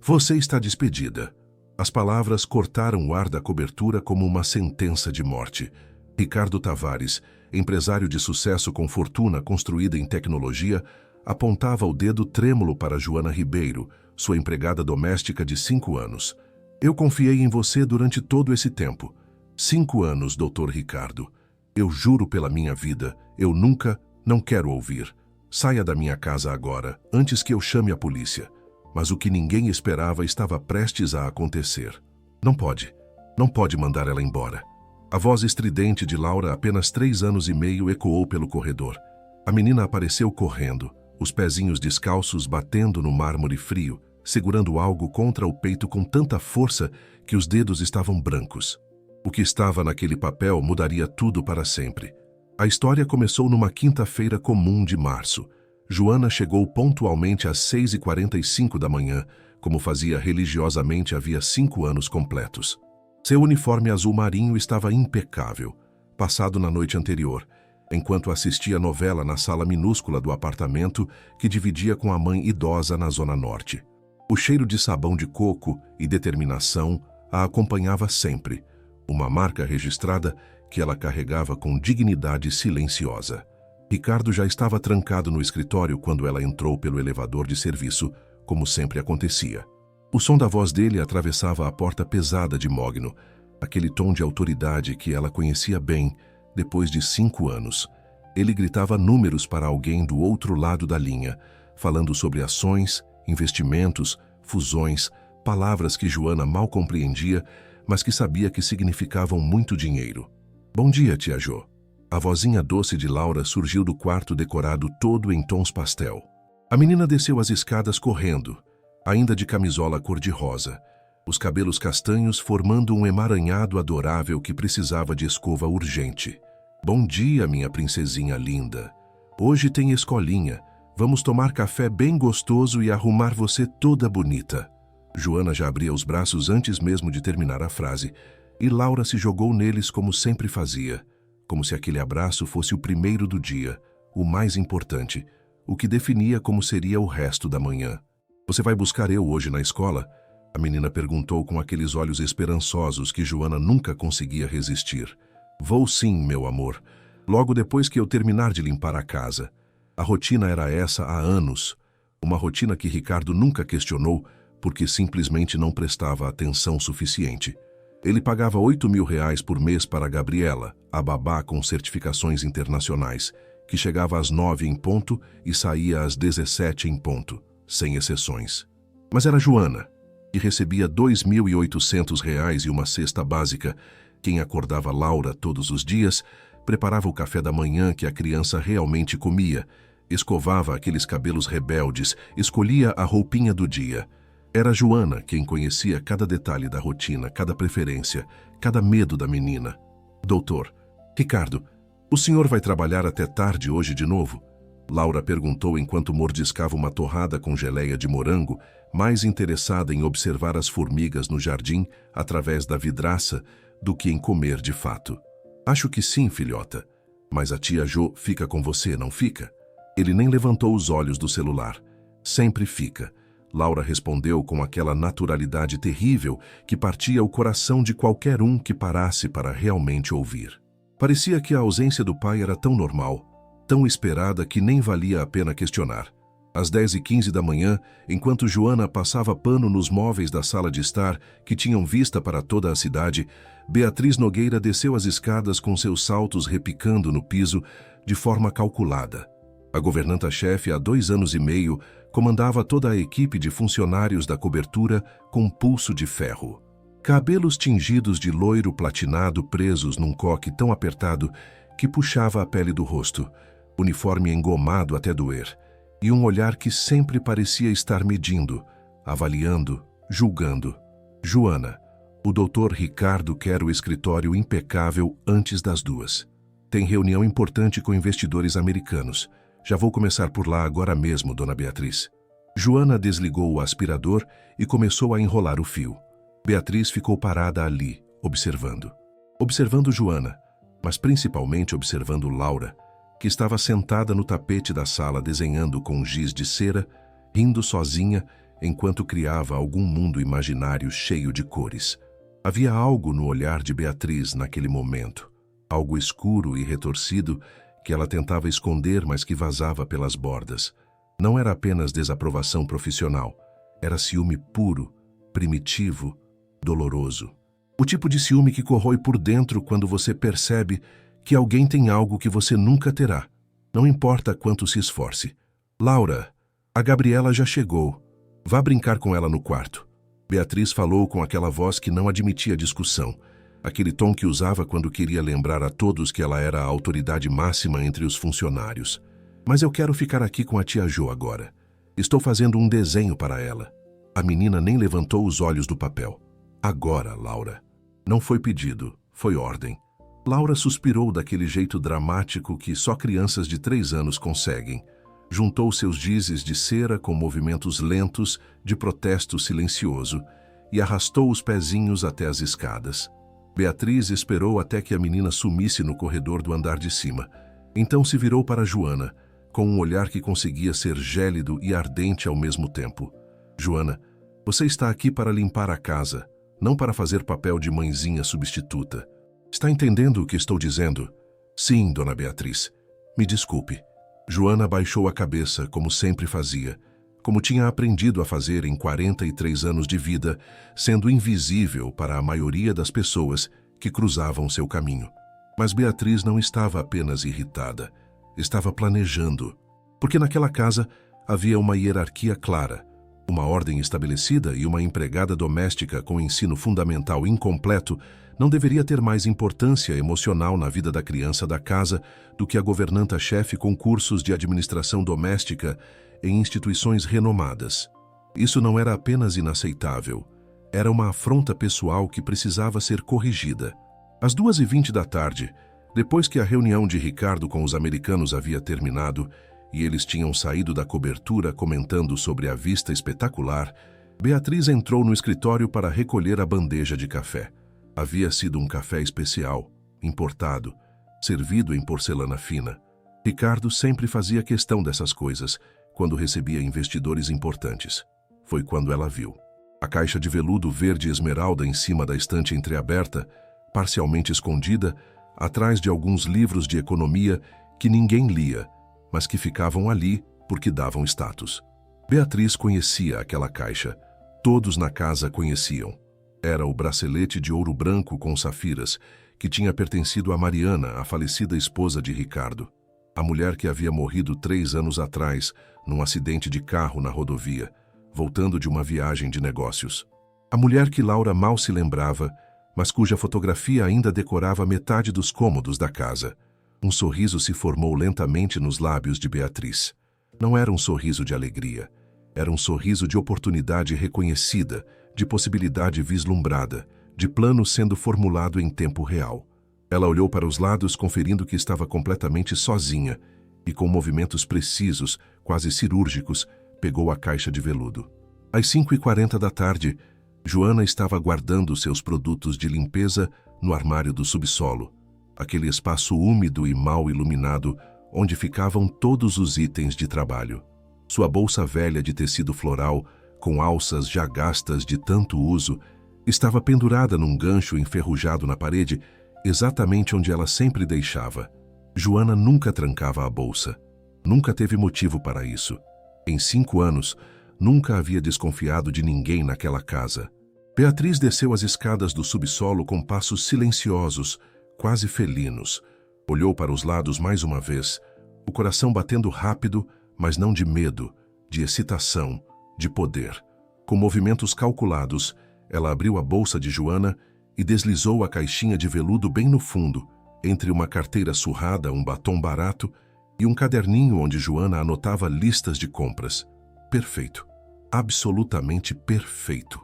Você está despedida. As palavras cortaram o ar da cobertura como uma sentença de morte. Ricardo Tavares, empresário de sucesso com fortuna construída em tecnologia, apontava o dedo trêmulo para Joana Ribeiro, sua empregada doméstica de 5 anos. Eu confiei em você durante todo esse tempo. 5 anos, Dr. Ricardo. Eu juro pela minha vida, eu nunca, não quero ouvir. Saia da minha casa agora, antes que eu chame a polícia. Mas o que ninguém esperava estava prestes a acontecer. Não pode mandar ela embora. A voz estridente de Laura, apenas 3 anos e meio, ecoou pelo corredor. A menina apareceu correndo, os pezinhos descalços batendo no mármore frio, segurando algo contra o peito com tanta força que os dedos estavam brancos. O que estava naquele papel mudaria tudo para sempre. A história começou numa quinta-feira comum de março. Joana chegou pontualmente às 6h45 da manhã, como fazia religiosamente havia 5 anos completos. Seu uniforme azul marinho estava impecável, passado na noite anterior, enquanto assistia novela na sala minúscula do apartamento que dividia com a mãe idosa na Zona Norte. O cheiro de sabão de coco e determinação a acompanhava sempre, uma marca registrada que ela carregava com dignidade silenciosa. Ricardo já estava trancado no escritório quando ela entrou pelo elevador de serviço, como sempre acontecia. O som da voz dele atravessava a porta pesada de mogno, aquele tom de autoridade que ela conhecia bem depois de 5 anos. Ele gritava números para alguém do outro lado da linha, falando sobre ações, investimentos, fusões, palavras que Joana mal compreendia, mas que sabia que significavam muito dinheiro. Bom dia, tia Jo. A vozinha doce de Laura surgiu do quarto decorado todo em tons pastel. A menina desceu as escadas correndo, ainda de camisola cor-de-rosa, os cabelos castanhos formando um emaranhado adorável que precisava de escova urgente. Bom dia, minha princesinha linda. Hoje tem escolinha. Vamos tomar café bem gostoso e arrumar você toda bonita. Joana já abria os braços antes mesmo de terminar a frase, e Laura se jogou neles como sempre fazia, como se aquele abraço fosse o primeiro do dia, o mais importante, o que definia como seria o resto da manhã. Você vai buscar eu hoje na escola? A menina perguntou com aqueles olhos esperançosos que Joana nunca conseguia resistir. Vou sim, meu amor, logo depois que eu terminar de limpar a casa. A rotina era essa há anos, uma rotina que Ricardo nunca questionou porque simplesmente não prestava atenção suficiente. Ele pagava R$ 8.000 por mês para Gabriela, a babá com certificações internacionais, que chegava às 9 em ponto e saía às 17 em ponto, sem exceções. Mas era Joana, que recebia R$ 2.800 e uma cesta básica, quem acordava Laura todos os dias, preparava o café da manhã que a criança realmente comia, escovava aqueles cabelos rebeldes, escolhia a roupinha do dia. Era Joana quem conhecia cada detalhe da rotina, cada preferência, cada medo da menina. Doutor, Ricardo, o senhor vai trabalhar até tarde hoje de novo? Laura perguntou enquanto mordiscava uma torrada com geleia de morango, mais interessada em observar as formigas no jardim através da vidraça do que em comer de fato. Acho que sim, filhota. Mas a tia Jo fica com você, não fica? Ele nem levantou os olhos do celular. Sempre fica. Laura respondeu com aquela naturalidade terrível que partia o coração de qualquer um que parasse para realmente ouvir. Parecia que a ausência do pai era tão normal, tão esperada que nem valia a pena questionar. Às 10h15 da manhã, enquanto Joana passava pano nos móveis da sala de estar, que tinham vista para toda a cidade, Beatriz Nogueira desceu as escadas com seus saltos repicando no piso de forma calculada. A governanta-chefe, há 2 anos e meio, comandava toda a equipe de funcionários da cobertura com pulso de ferro. Cabelos tingidos de loiro platinado presos num coque tão apertado que puxava a pele do rosto, uniforme engomado até doer, e um olhar que sempre parecia estar medindo, avaliando, julgando. Joana, o doutor Ricardo quer o escritório impecável antes das 2. Tem reunião importante com investidores americanos. Já vou começar por lá agora mesmo, dona Beatriz. Joana desligou o aspirador e começou a enrolar o fio. Beatriz ficou parada ali, observando. Observando Joana, mas principalmente observando Laura, que estava sentada no tapete da sala desenhando com giz de cera, rindo sozinha, enquanto criava algum mundo imaginário cheio de cores. Havia algo no olhar de Beatriz naquele momento, algo escuro e retorcido que ela tentava esconder, mas que vazava pelas bordas. Não era apenas desaprovação profissional, era ciúme puro, primitivo, doloroso. O tipo de ciúme que corrói por dentro quando você percebe que alguém tem algo que você nunca terá. Não importa quanto se esforce. Laura, a Gabriela já chegou. Vá brincar com ela no quarto. Beatriz falou com aquela voz que não admitia discussão, aquele tom que usava quando queria lembrar a todos que ela era a autoridade máxima entre os funcionários. Mas eu quero ficar aqui com a tia Jo agora. Estou fazendo um desenho para ela. A menina nem levantou os olhos do papel. Agora, Laura. Não foi pedido, foi ordem. Laura suspirou daquele jeito dramático que só crianças de 3 anos conseguem. Juntou seus dizes de cera com movimentos lentos de protesto silencioso e arrastou os pezinhos até as escadas. Beatriz esperou até que a menina sumisse no corredor do andar de cima. Então se virou para Joana, com um olhar que conseguia ser gélido e ardente ao mesmo tempo. Joana, você está aqui para limpar a casa, não para fazer papel de mãezinha substituta. Está entendendo o que estou dizendo? Sim, dona Beatriz. Me desculpe. Joana baixou a cabeça, como sempre fazia, como tinha aprendido a fazer em 43 anos de vida, sendo invisível para a maioria das pessoas que cruzavam seu caminho. Mas Beatriz não estava apenas irritada, estava planejando, porque naquela casa havia uma hierarquia clara, uma ordem estabelecida e uma empregada doméstica com ensino fundamental incompleto não deveria ter mais importância emocional na vida da criança da casa do que a governanta-chefe com cursos de administração doméstica em instituições renomadas. Isso não era apenas inaceitável, era uma afronta pessoal que precisava ser corrigida. Às 2h20 da tarde, depois que a reunião de Ricardo com os americanos havia terminado e eles tinham saído da cobertura comentando sobre a vista espetacular, Beatriz entrou no escritório para recolher a bandeja de café. Havia sido um café especial, importado, servido em porcelana fina. Ricardo sempre fazia questão dessas coisas quando recebia investidores importantes. Foi quando ela viu. A caixa de veludo verde esmeralda em cima da estante entreaberta, parcialmente escondida, atrás de alguns livros de economia que ninguém lia, mas que ficavam ali porque davam status. Beatriz conhecia aquela caixa. Todos na casa conheciam. Era o bracelete de ouro branco com safiras, que tinha pertencido a Mariana, a falecida esposa de Ricardo. A mulher que havia morrido 3 anos atrás, num acidente de carro na rodovia, voltando de uma viagem de negócios. A mulher que Laura mal se lembrava, mas cuja fotografia ainda decorava metade dos cômodos da casa. Um sorriso se formou lentamente nos lábios de Beatriz. Não era um sorriso de alegria. Era um sorriso de oportunidade reconhecida, de possibilidade vislumbrada, de plano sendo formulado em tempo real. Ela olhou para os lados, conferindo que estava completamente sozinha, e com movimentos precisos, quase cirúrgicos, pegou a caixa de veludo. Às 5h40 da tarde, Joana estava guardando seus produtos de limpeza no armário do subsolo, aquele espaço úmido e mal iluminado onde ficavam todos os itens de trabalho. Sua bolsa velha de tecido floral, com alças já gastas de tanto uso, estava pendurada num gancho enferrujado na parede, exatamente onde ela sempre deixava. Joana nunca trancava a bolsa. Nunca teve motivo para isso. Em 5 anos, nunca havia desconfiado de ninguém naquela casa. Beatriz desceu as escadas do subsolo com passos silenciosos, quase felinos. Olhou para os lados mais uma vez, o coração batendo rápido, mas não de medo, de excitação, de poder. Com movimentos calculados, ela abriu a bolsa de Joana e deslizou a caixinha de veludo bem no fundo, entre uma carteira surrada, um batom barato e um caderninho onde Joana anotava listas de compras. Perfeito. Absolutamente perfeito.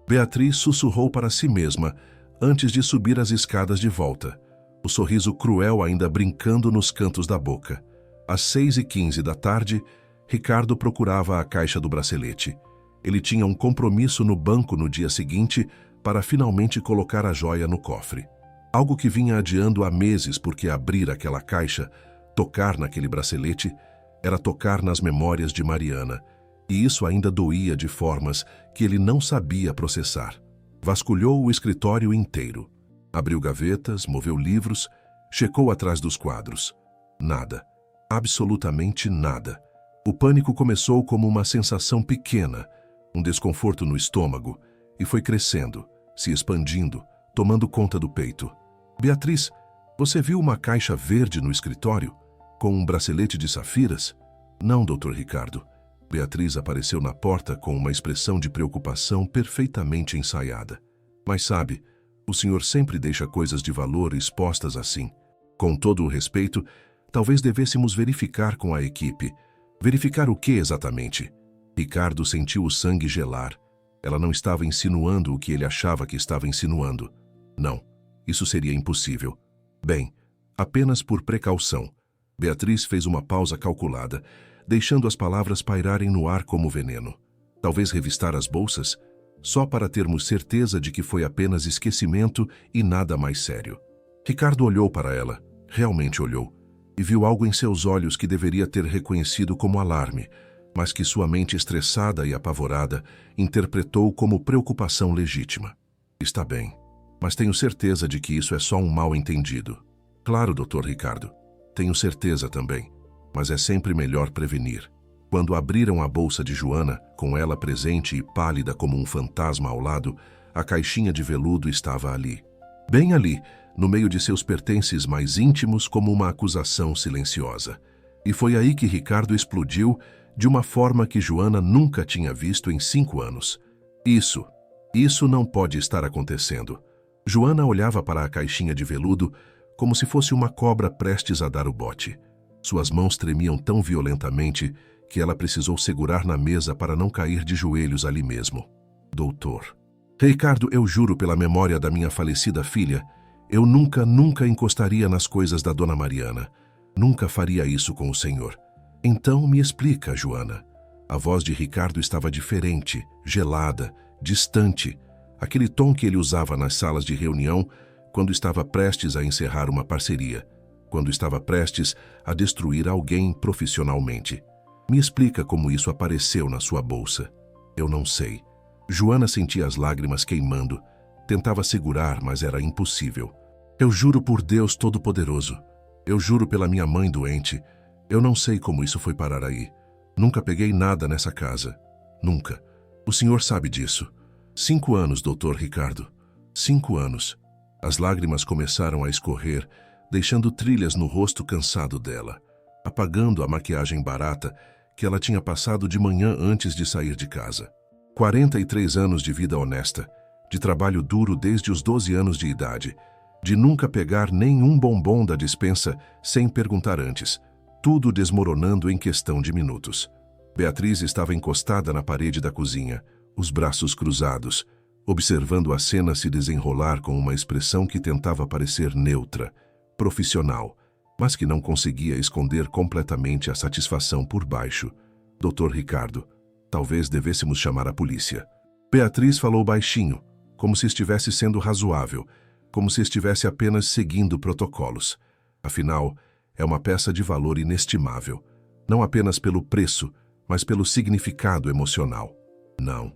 Beatriz sussurrou para si mesma antes de subir as escadas de volta, o sorriso cruel ainda brincando nos cantos da boca. Às 6h15 da tarde, Ricardo procurava a caixa do bracelete. Ele tinha um compromisso no banco no dia seguinte para finalmente colocar a joia no cofre. Algo que vinha adiando há meses, porque abrir aquela caixa, tocar naquele bracelete, era tocar nas memórias de Mariana, E isso ainda doía de formas que ele não sabia processar. Vasculhou o escritório inteiro. Abriu gavetas, moveu livros, checou atrás dos quadros. Nada. Absolutamente nada. O pânico começou como uma sensação pequena, um desconforto no estômago, e foi crescendo, se expandindo, tomando conta do peito. Beatriz, você viu uma caixa verde no escritório? Com um bracelete de safiras? Não, Dr. Ricardo. Beatriz apareceu na porta com uma expressão de preocupação perfeitamente ensaiada. Mas sabe, o senhor sempre deixa coisas de valor expostas assim. Com todo o respeito, talvez devêssemos verificar com a equipe. Verificar o que exatamente? Ricardo sentiu o sangue gelar. Ela não estava insinuando o que ele achava que estava insinuando. Não, isso seria impossível. Bem, apenas por precaução. Beatriz fez uma pausa calculada, deixando as palavras pairarem no ar como veneno. Talvez revistar as bolsas, só para termos certeza de que foi apenas esquecimento e nada mais sério. Ricardo olhou para ela, realmente olhou, e viu algo em seus olhos que deveria ter reconhecido como alarme, mas que sua mente estressada e apavorada interpretou como preocupação legítima. Está bem, mas tenho certeza de que isso é só um mal-entendido. Claro, Dr. Ricardo, tenho certeza também, mas é sempre melhor prevenir. Quando abriram a bolsa de Joana, com ela presente e pálida como um fantasma ao lado, a caixinha de veludo estava ali. Bem ali, no meio de seus pertences mais íntimos, como uma acusação silenciosa. E foi aí que Ricardo explodiu de uma forma que Joana nunca tinha visto em 5 anos. Isso não pode estar acontecendo. Joana olhava para a caixinha de veludo como se fosse uma cobra prestes a dar o bote. Suas mãos tremiam tão violentamente que ela precisou segurar na mesa para não cair de joelhos ali mesmo. Doutor. Ricardo, eu juro pela memória da minha falecida filha, eu nunca encostaria nas coisas da Dona Mariana. Nunca faria isso com o senhor. Então me explica, Joana. A voz de Ricardo estava diferente, gelada, distante. Aquele tom que ele usava nas salas de reunião quando estava prestes a encerrar uma parceria, quando estava prestes a destruir alguém profissionalmente. Me explica como isso apareceu na sua bolsa. Eu não sei. Joana sentia as lágrimas queimando. Tentava segurar, mas era impossível. Eu juro por Deus Todo-Poderoso. Eu juro pela minha mãe doente. Eu não sei como isso foi parar aí. Nunca peguei nada nessa casa. Nunca. O senhor sabe disso. 5 anos, Dr. Ricardo. 5 anos. As lágrimas começaram a escorrer, deixando trilhas no rosto cansado dela, apagando a maquiagem barata que ela tinha passado de manhã antes de sair de casa. 43 anos de vida honesta, de trabalho duro desde os 12 anos de idade, de nunca pegar nenhum bombom da despensa sem perguntar antes, tudo desmoronando em questão de minutos. Beatriz estava encostada na parede da cozinha, os braços cruzados, observando a cena se desenrolar com uma expressão que tentava parecer neutra, profissional, mas que não conseguia esconder completamente a satisfação por baixo. Dr. Ricardo, talvez devêssemos chamar a polícia. Beatriz falou baixinho, como se estivesse sendo razoável, como se estivesse apenas seguindo protocolos. Afinal, é uma peça de valor inestimável, não apenas pelo preço, mas pelo significado emocional. Não.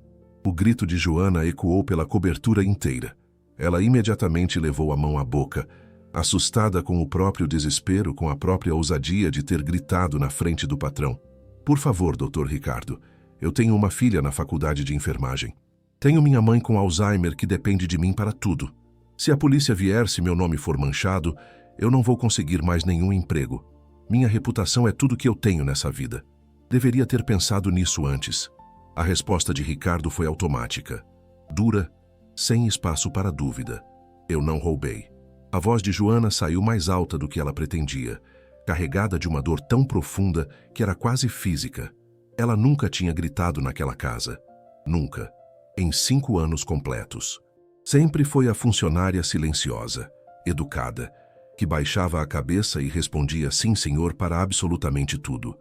O grito de Joana ecoou pela cobertura inteira. Ela imediatamente levou a mão à boca, assustada com o próprio desespero, com a própria ousadia de ter gritado na frente do patrão. Por favor, Dr. Ricardo, eu tenho uma filha na faculdade de enfermagem. Tenho minha mãe com Alzheimer que depende de mim para tudo. Se a polícia vier, se meu nome for manchado, eu não vou conseguir mais nenhum emprego. Minha reputação é tudo que eu tenho nessa vida. Deveria ter pensado nisso antes. A resposta de Ricardo foi automática, dura, sem espaço para dúvida. Eu não roubei. A voz de Joana saiu mais alta do que ela pretendia, carregada de uma dor tão profunda que era quase física. Ela nunca tinha gritado naquela casa. Nunca. Em 5 anos completos. Sempre foi a funcionária silenciosa, educada, que baixava a cabeça e respondia sim, senhor, para absolutamente tudo.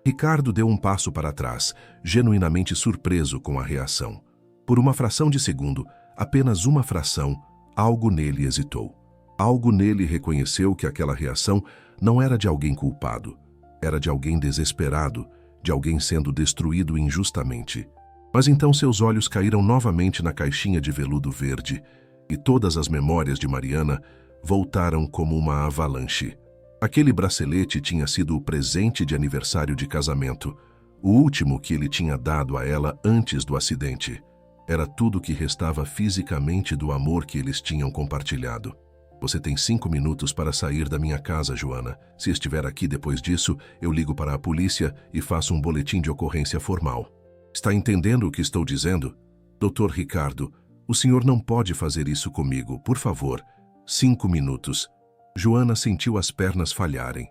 Ricardo deu um passo para trás, genuinamente surpreso com a reação. Por uma fração de segundo, apenas uma fração, algo nele hesitou. Algo nele reconheceu que aquela reação não era de alguém culpado. Era de alguém desesperado, de alguém sendo destruído injustamente. Mas então seus olhos caíram novamente na caixinha de veludo verde e todas as memórias de Mariana voltaram como uma avalanche. Aquele bracelete tinha sido o presente de aniversário de casamento, o último que ele tinha dado a ela antes do acidente. Era tudo que restava fisicamente do amor que eles tinham compartilhado. Você tem 5 minutos para sair da minha casa, Joana. Se estiver aqui depois disso, eu ligo para a polícia e faço um boletim de ocorrência formal. Está entendendo o que estou dizendo? Dr. Ricardo, o senhor não pode fazer isso comigo, por favor. 5 minutos. Joana sentiu as pernas falharem.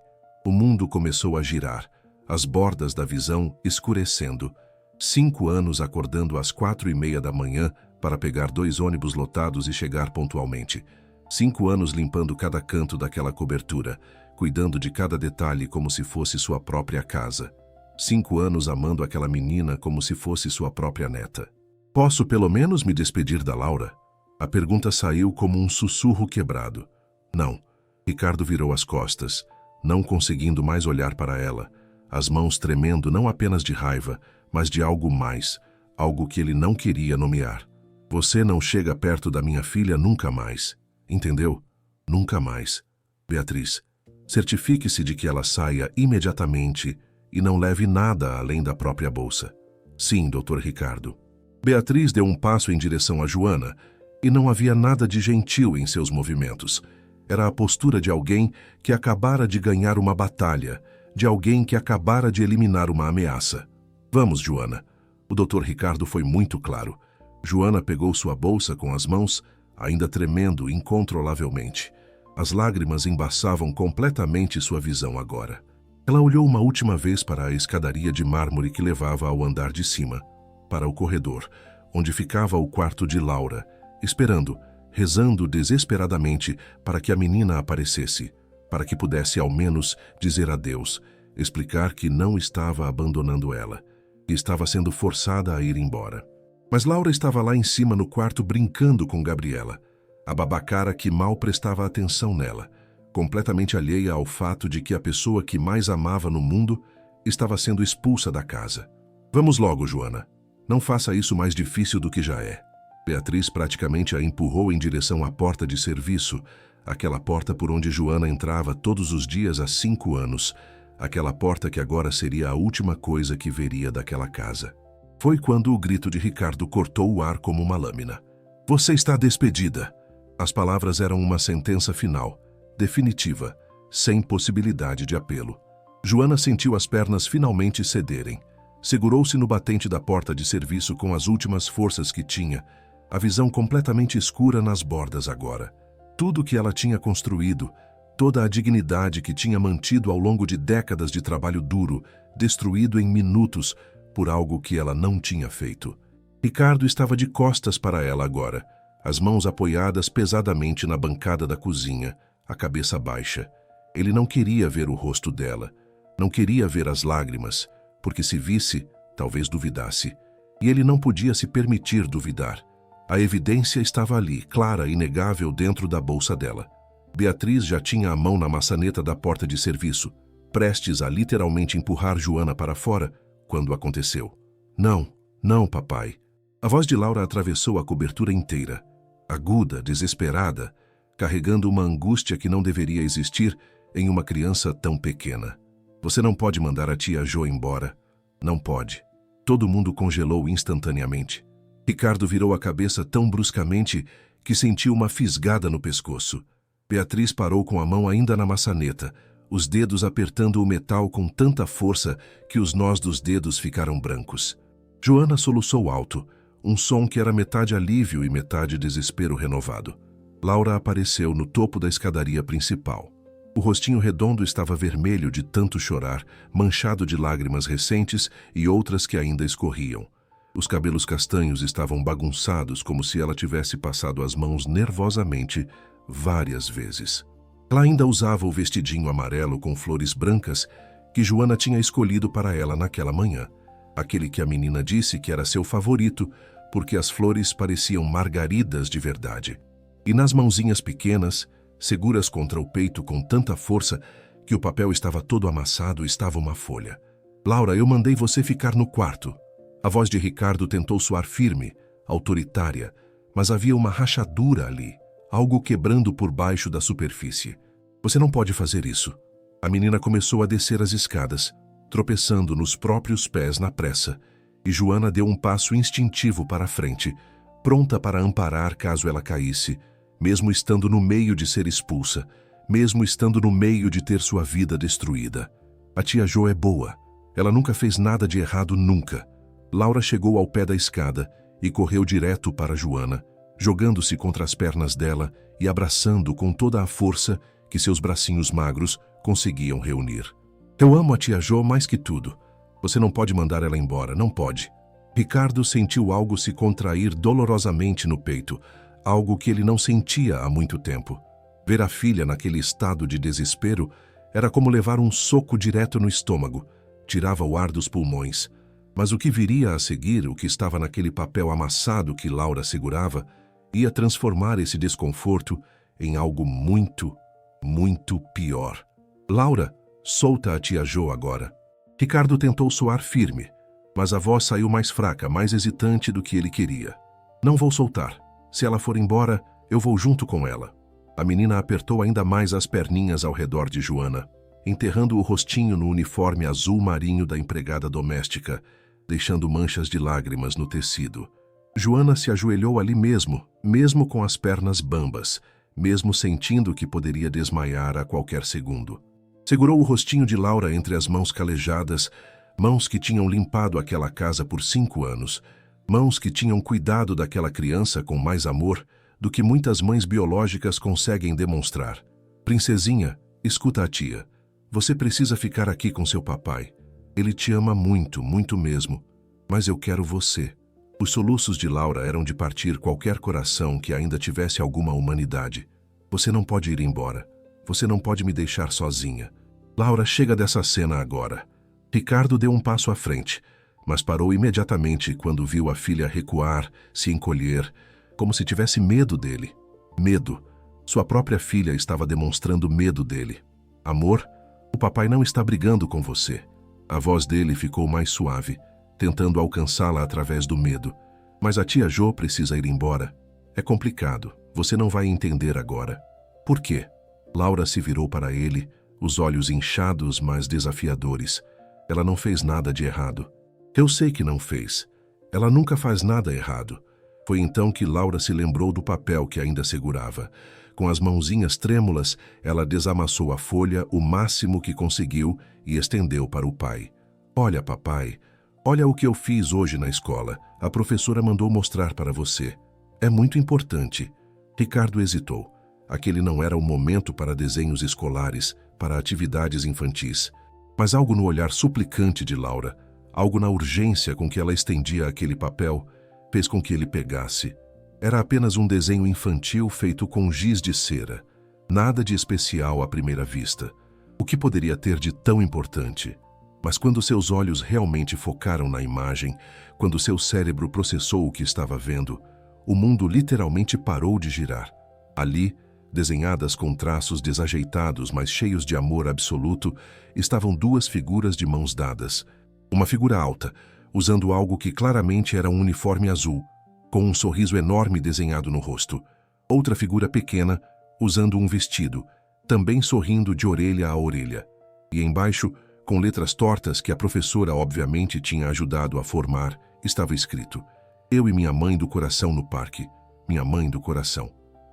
O mundo começou a girar, as bordas da visão escurecendo. 5 anos acordando às 4:30 da manhã para pegar 2 ônibus lotados e chegar pontualmente. 5 anos limpando cada canto daquela cobertura, cuidando de cada detalhe como se fosse sua própria casa. 5 anos amando aquela menina como se fosse sua própria neta. Posso pelo menos me despedir da Laura? A pergunta saiu como um sussurro quebrado. Não. Ricardo virou as costas, não conseguindo mais olhar para ela, as mãos tremendo não apenas de raiva, mas de algo mais, algo que ele não queria nomear. Você não chega perto da minha filha nunca mais. Entendeu? Nunca mais. Beatriz, certifique-se de que ela saia imediatamente e não leve nada além da própria bolsa. Sim, Dr. Ricardo. Beatriz deu um passo em direção a Joana e não havia nada de gentil em seus movimentos. Era a postura de alguém que acabara de ganhar uma batalha, de alguém que acabara de eliminar uma ameaça. Vamos, Joana. O Dr. Ricardo foi muito claro. Joana pegou sua bolsa com as mãos, ainda tremendo incontrolavelmente. As lágrimas embaçavam completamente sua visão agora. Ela olhou uma última vez para a escadaria de mármore que levava ao andar de cima, para o corredor, onde ficava o quarto de Laura, esperando, rezando desesperadamente para que a menina aparecesse, para que pudesse ao menos dizer adeus, explicar que não estava abandonando ela, que estava sendo forçada a ir embora. Mas Laura estava lá em cima no quarto brincando com Gabriela, a babacara que mal prestava atenção nela, completamente alheia ao fato de que a pessoa que mais amava no mundo estava sendo expulsa da casa. Vamos logo, Joana. Não faça isso mais difícil do que já é. Beatriz praticamente a empurrou em direção à porta de serviço, aquela porta por onde Joana entrava todos os dias há 5 anos, aquela porta que agora seria a última coisa que veria daquela casa. Foi quando o grito de Ricardo cortou o ar como uma lâmina. Você está despedida. As palavras eram uma sentença final, definitiva, sem possibilidade de apelo. Joana sentiu as pernas finalmente cederem. Segurou-se no batente da porta de serviço com as últimas forças que tinha, a visão completamente escura nas bordas agora. Tudo que ela tinha construído, toda a dignidade que tinha mantido ao longo de décadas de trabalho duro, destruído em minutos por algo que ela não tinha feito. Ricardo estava de costas para ela agora, as mãos apoiadas pesadamente na bancada da cozinha, a cabeça baixa. Ele não queria ver o rosto dela, não queria ver as lágrimas, porque se visse, talvez duvidasse. E ele não podia se permitir duvidar. A evidência estava ali, clara e inegável dentro da bolsa dela. Beatriz já tinha a mão na maçaneta da porta de serviço, prestes a literalmente empurrar Joana para fora, quando aconteceu. Não, não, papai. A voz de Laura atravessou a cobertura inteira, aguda, desesperada, carregando uma angústia que não deveria existir em uma criança tão pequena. Você não pode mandar a tia Jo embora. Não pode. Todo mundo congelou instantaneamente. Ricardo virou a cabeça tão bruscamente que sentiu uma fisgada no pescoço. Beatriz parou com a mão ainda na maçaneta, os dedos apertando o metal com tanta força que os nós dos dedos ficaram brancos. Joana soluçou alto, um som que era metade alívio e metade desespero renovado. Laura apareceu no topo da escadaria principal. O rostinho redondo estava vermelho de tanto chorar, manchado de lágrimas recentes e outras que ainda escorriam. Os cabelos castanhos estavam bagunçados como se ela tivesse passado as mãos nervosamente várias vezes. Ela ainda usava o vestidinho amarelo com flores brancas que Joana tinha escolhido para ela naquela manhã. Aquele que a menina disse que era seu favorito, porque as flores pareciam margaridas de verdade. E nas mãozinhas pequenas, seguras contra o peito com tanta força que o papel estava todo amassado, estava uma folha. Laura, eu mandei você ficar no quarto. A voz de Ricardo tentou soar firme, autoritária, mas havia uma rachadura ali, algo quebrando por baixo da superfície. Você não pode fazer isso. A menina começou a descer as escadas, tropeçando nos próprios pés na pressa, e Joana deu um passo instintivo para a frente, pronta para amparar caso ela caísse, mesmo estando no meio de ser expulsa, mesmo estando no meio de ter sua vida destruída. A tia Jo é boa. Ela nunca fez nada de errado, nunca. Laura chegou ao pé da escada e correu direto para Joana, jogando-se contra as pernas dela e abraçando com toda a força que seus bracinhos magros conseguiam reunir. Eu amo a tia Jo mais que tudo. Você não pode mandar ela embora, não pode. Ricardo sentiu algo se contrair dolorosamente no peito, algo que ele não sentia há muito tempo. Ver a filha naquele estado de desespero era como levar um soco direto no estômago, tirava o ar dos pulmões. Mas o que viria a seguir, o que estava naquele papel amassado que Laura segurava, ia transformar esse desconforto em algo muito, muito pior. Laura, solta a tia Jo agora. Ricardo tentou soar firme, mas a voz saiu mais fraca, mais hesitante do que ele queria. Não vou soltar. Se ela for embora, eu vou junto com ela. A menina apertou ainda mais as perninhas ao redor de Joana, enterrando o rostinho no uniforme azul marinho da empregada doméstica, deixando manchas de lágrimas no tecido. Joana se ajoelhou ali mesmo com as pernas bambas, mesmo sentindo que poderia desmaiar a qualquer segundo. Segurou o rostinho de Laura entre as mãos calejadas, mãos que tinham limpado aquela casa por 5 anos, mãos que tinham cuidado daquela criança com mais amor do que muitas mães biológicas conseguem demonstrar. Princesinha, escuta a tia. Você precisa ficar aqui com seu papai. Ele te ama muito, muito mesmo. Mas eu quero você. Os soluços de Laura eram de partir qualquer coração que ainda tivesse alguma humanidade. Você não pode ir embora. Você não pode me deixar sozinha. Laura, chega dessa cena agora. Ricardo deu um passo à frente, mas parou imediatamente quando viu a filha recuar, se encolher, como se tivesse medo dele. Medo. Sua própria filha estava demonstrando medo dele. Amor, o papai não está brigando com você. A voz dele ficou mais suave, tentando alcançá-la através do medo. Mas a tia Jo precisa ir embora. É complicado. Você não vai entender agora. Por quê? Laura se virou para ele, os olhos inchados, mas desafiadores. Ela não fez nada de errado. Eu sei que não fez. Ela nunca faz nada errado. Foi então que Laura se lembrou do papel que ainda segurava. Com as mãozinhas trêmulas, ela desamassou a folha o máximo que conseguiu e estendeu para o pai. Olha, papai, olha o que eu fiz hoje na escola. A professora mandou mostrar para você. É muito importante. Ricardo hesitou. Aquele não era o momento para desenhos escolares, para atividades infantis. Mas algo no olhar suplicante de Laura, algo na urgência com que ela estendia aquele papel, fez com que ele pegasse. Era apenas um desenho infantil feito com giz de cera. Nada de especial à primeira vista. O que poderia ter de tão importante? Mas quando seus olhos realmente focaram na imagem, quando seu cérebro processou o que estava vendo, o mundo literalmente parou de girar. Ali, desenhadas com traços desajeitados, mas cheios de amor absoluto, estavam 2 figuras de mãos dadas. Uma figura alta, usando algo que claramente era um uniforme azul, com um sorriso enorme desenhado no rosto. Outra figura pequena, usando um vestido, também sorrindo de orelha a orelha. E embaixo, com letras tortas que a professora obviamente tinha ajudado a formar, estava escrito: Eu e minha mãe do coração no parque. Minha mãe do coração.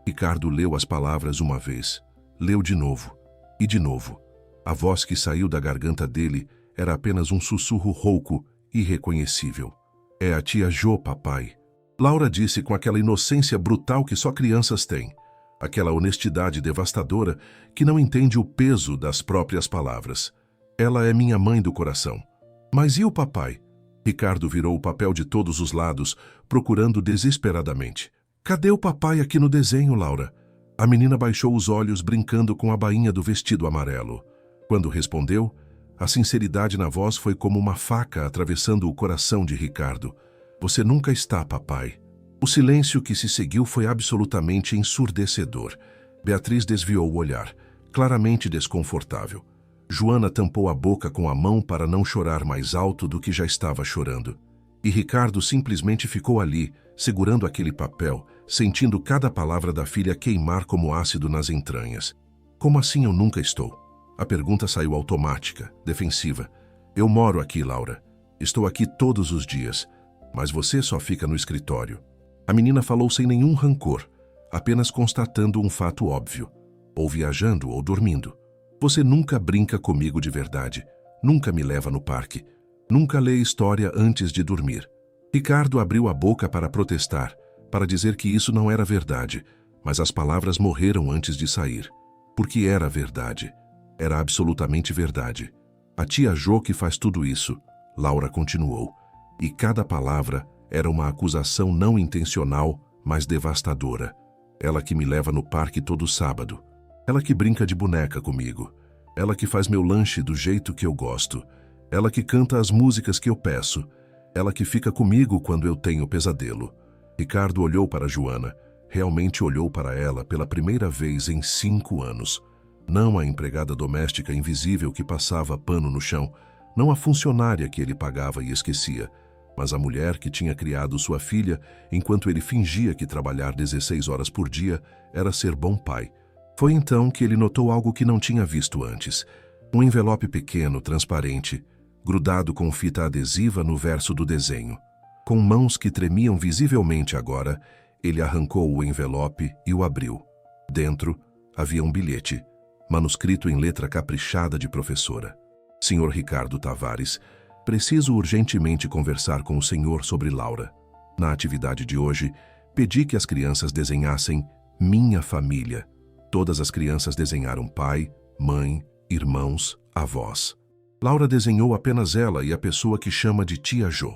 Ricardo leu as palavras uma vez. Leu de novo. E de novo. A voz que saiu da garganta dele era apenas um sussurro rouco, irreconhecível. É a tia Jo, papai. Laura disse com aquela inocência brutal que só crianças têm. Aquela honestidade devastadora que não entende o peso das próprias palavras. Ela é minha mãe do coração. Mas e o papai? Ricardo virou o papel de todos os lados, procurando desesperadamente. Cadê o papai aqui no desenho, Laura? A menina baixou os olhos, brincando com a bainha do vestido amarelo. Quando respondeu, a sinceridade na voz foi como uma faca atravessando o coração de Ricardo. Você nunca está, papai. O silêncio que se seguiu foi absolutamente ensurdecedor. Beatriz desviou o olhar, claramente desconfortável. Joana tampou a boca com a mão para não chorar mais alto do que já estava chorando. E Ricardo simplesmente ficou ali, segurando aquele papel, sentindo cada palavra da filha queimar como ácido nas entranhas. Como assim eu nunca estou? A pergunta saiu automática, defensiva. Eu moro aqui, Laura. Estou aqui todos os dias, mas você só fica no escritório. A menina falou sem nenhum rancor, apenas constatando um fato óbvio. Ou viajando ou dormindo. Você nunca brinca comigo de verdade, nunca me leva no parque, nunca lê história antes de dormir. Ricardo abriu a boca para protestar, para dizer que isso não era verdade, mas as palavras morreram antes de sair. Porque era verdade. Era absolutamente verdade. A tia Jo que faz tudo isso, Laura continuou. E cada palavra era uma acusação não intencional, mas devastadora. Ela que me leva no parque todo sábado. Ela que brinca de boneca comigo. Ela que faz meu lanche do jeito que eu gosto. Ela que canta as músicas que eu peço. Ela que fica comigo quando eu tenho pesadelo. Ricardo olhou para Joana. Realmente olhou para ela pela primeira vez em 5 anos. Não a empregada doméstica invisível que passava pano no chão. Não a funcionária que ele pagava e esquecia. Mas a mulher que tinha criado sua filha enquanto ele fingia que trabalhar 16 horas por dia era ser bom pai. Foi então que ele notou algo que não tinha visto antes. Um envelope pequeno, transparente, grudado com fita adesiva no verso do desenho. Com mãos que tremiam visivelmente agora, ele arrancou o envelope e o abriu. Dentro havia um bilhete, manuscrito em letra caprichada de professora. Senhor Ricardo Tavares, preciso urgentemente conversar com o senhor sobre Laura. Na atividade de hoje, pedi que as crianças desenhassem minha família. Todas as crianças desenharam pai, mãe, irmãos, avós. Laura desenhou apenas ela e a pessoa que chama de tia Jo.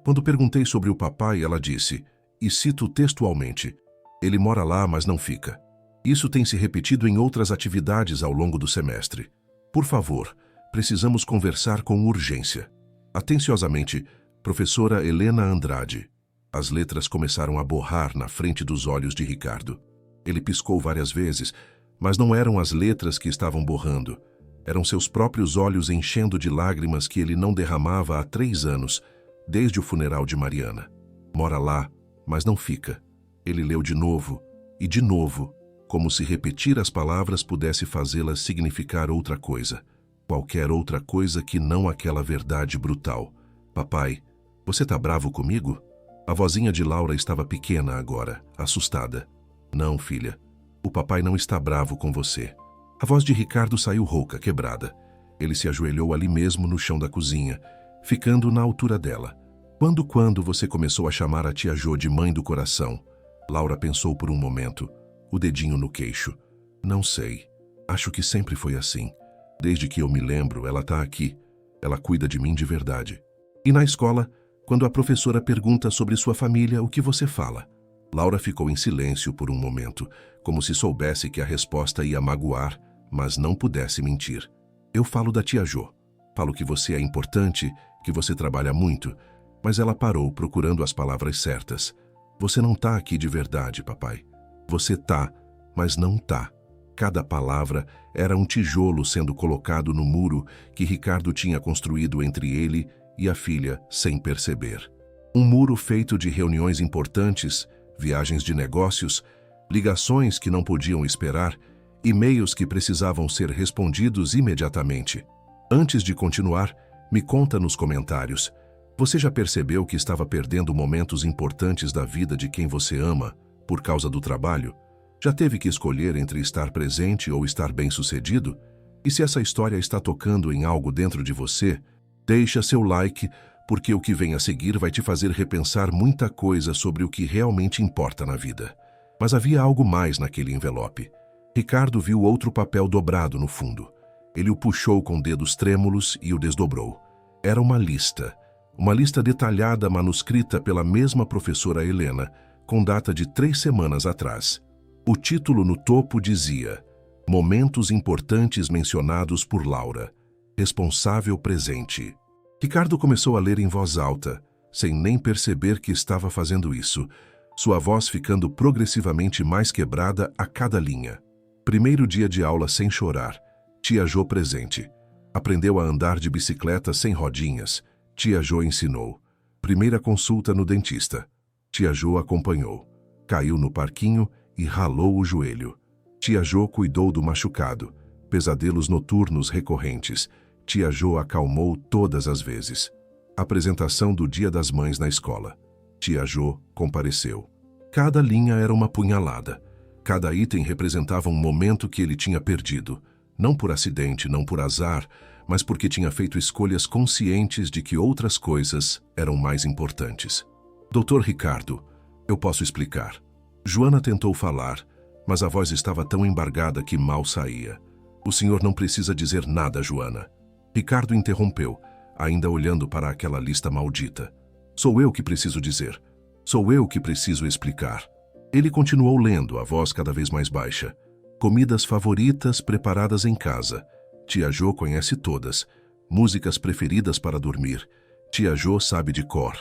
Quando perguntei sobre o papai, ela disse, e cito textualmente, ele mora lá, mas não fica. Isso tem se repetido em outras atividades ao longo do semestre. Por favor, precisamos conversar com urgência. Atenciosamente, professora Helena Andrade. As letras começaram a borrar na frente dos olhos de Ricardo. Ele piscou várias vezes, mas não eram as letras que estavam borrando. Eram seus próprios olhos enchendo de lágrimas que ele não derramava há 3 anos, desde o funeral de Mariana. Mora lá, mas não fica. Ele leu de novo, e de novo, como se repetir as palavras pudesse fazê-las significar outra coisa. Qualquer outra coisa que não aquela verdade brutal. Papai, você tá bravo comigo? A vozinha de Laura estava pequena agora, assustada. Não, filha. O papai não está bravo com você. A voz de Ricardo saiu rouca, quebrada. Ele se ajoelhou ali mesmo no chão da cozinha, ficando na altura dela. Quando você começou a chamar a tia Jo de mãe do coração? Laura pensou por um momento, o dedinho no queixo. Não sei. Acho que sempre foi assim. Desde que eu me lembro, ela tá aqui. Ela cuida de mim de verdade. E na escola, quando a professora pergunta sobre sua família, o que você fala? Laura ficou em silêncio por um momento, como se soubesse que a resposta ia magoar, mas não pudesse mentir. Eu falo da tia Jo. Falo que você é importante, que você trabalha muito, mas ela parou procurando as palavras certas. Você não tá aqui de verdade, papai. Você tá, mas não tá. Cada palavra era um tijolo sendo colocado no muro que Ricardo tinha construído entre ele e a filha sem perceber. Um muro feito de reuniões importantes, viagens de negócios, ligações que não podiam esperar, e-mails que precisavam ser respondidos imediatamente. Antes de continuar, me conta nos comentários. Você já percebeu que estava perdendo momentos importantes da vida de quem você ama por causa do trabalho? Já teve que escolher entre estar presente ou estar bem-sucedido? E se essa história está tocando em algo dentro de você, deixa seu like, porque o que vem a seguir vai te fazer repensar muita coisa sobre o que realmente importa na vida. Mas havia algo mais naquele envelope. Ricardo viu outro papel dobrado no fundo. Ele o puxou com dedos trêmulos e o desdobrou. Era uma lista detalhada manuscrita pela mesma professora Helena, com data de 3 semanas atrás. O título no topo dizia: Momentos importantes mencionados por Laura. Responsável presente. Ricardo começou a ler em voz alta, sem nem perceber que estava fazendo isso, sua voz ficando progressivamente mais quebrada a cada linha. Primeiro dia de aula sem chorar. Tia Jo presente. Aprendeu a andar de bicicleta sem rodinhas. Tia Jo ensinou. Primeira consulta no dentista. Tia Jo acompanhou. Caiu no parquinho e ralou o joelho. Tia Jo cuidou do machucado. Pesadelos noturnos recorrentes. Tia Jo acalmou todas as vezes. Apresentação do Dia das Mães na escola. Tia Jo compareceu. Cada linha era uma punhalada. Cada item representava um momento que ele tinha perdido. Não por acidente, não por azar, mas porque tinha feito escolhas conscientes de que outras coisas eram mais importantes. Doutor Ricardo, eu posso explicar. Joana tentou falar, mas a voz estava tão embargada que mal saía. O senhor não precisa dizer nada, Joana. Ricardo interrompeu, ainda olhando para aquela lista maldita. Sou eu que preciso dizer. Sou eu que preciso explicar. Ele continuou lendo, a voz cada vez mais baixa. Comidas favoritas preparadas em casa. Tia Jo conhece todas. Músicas preferidas para dormir. Tia Jo sabe de cor.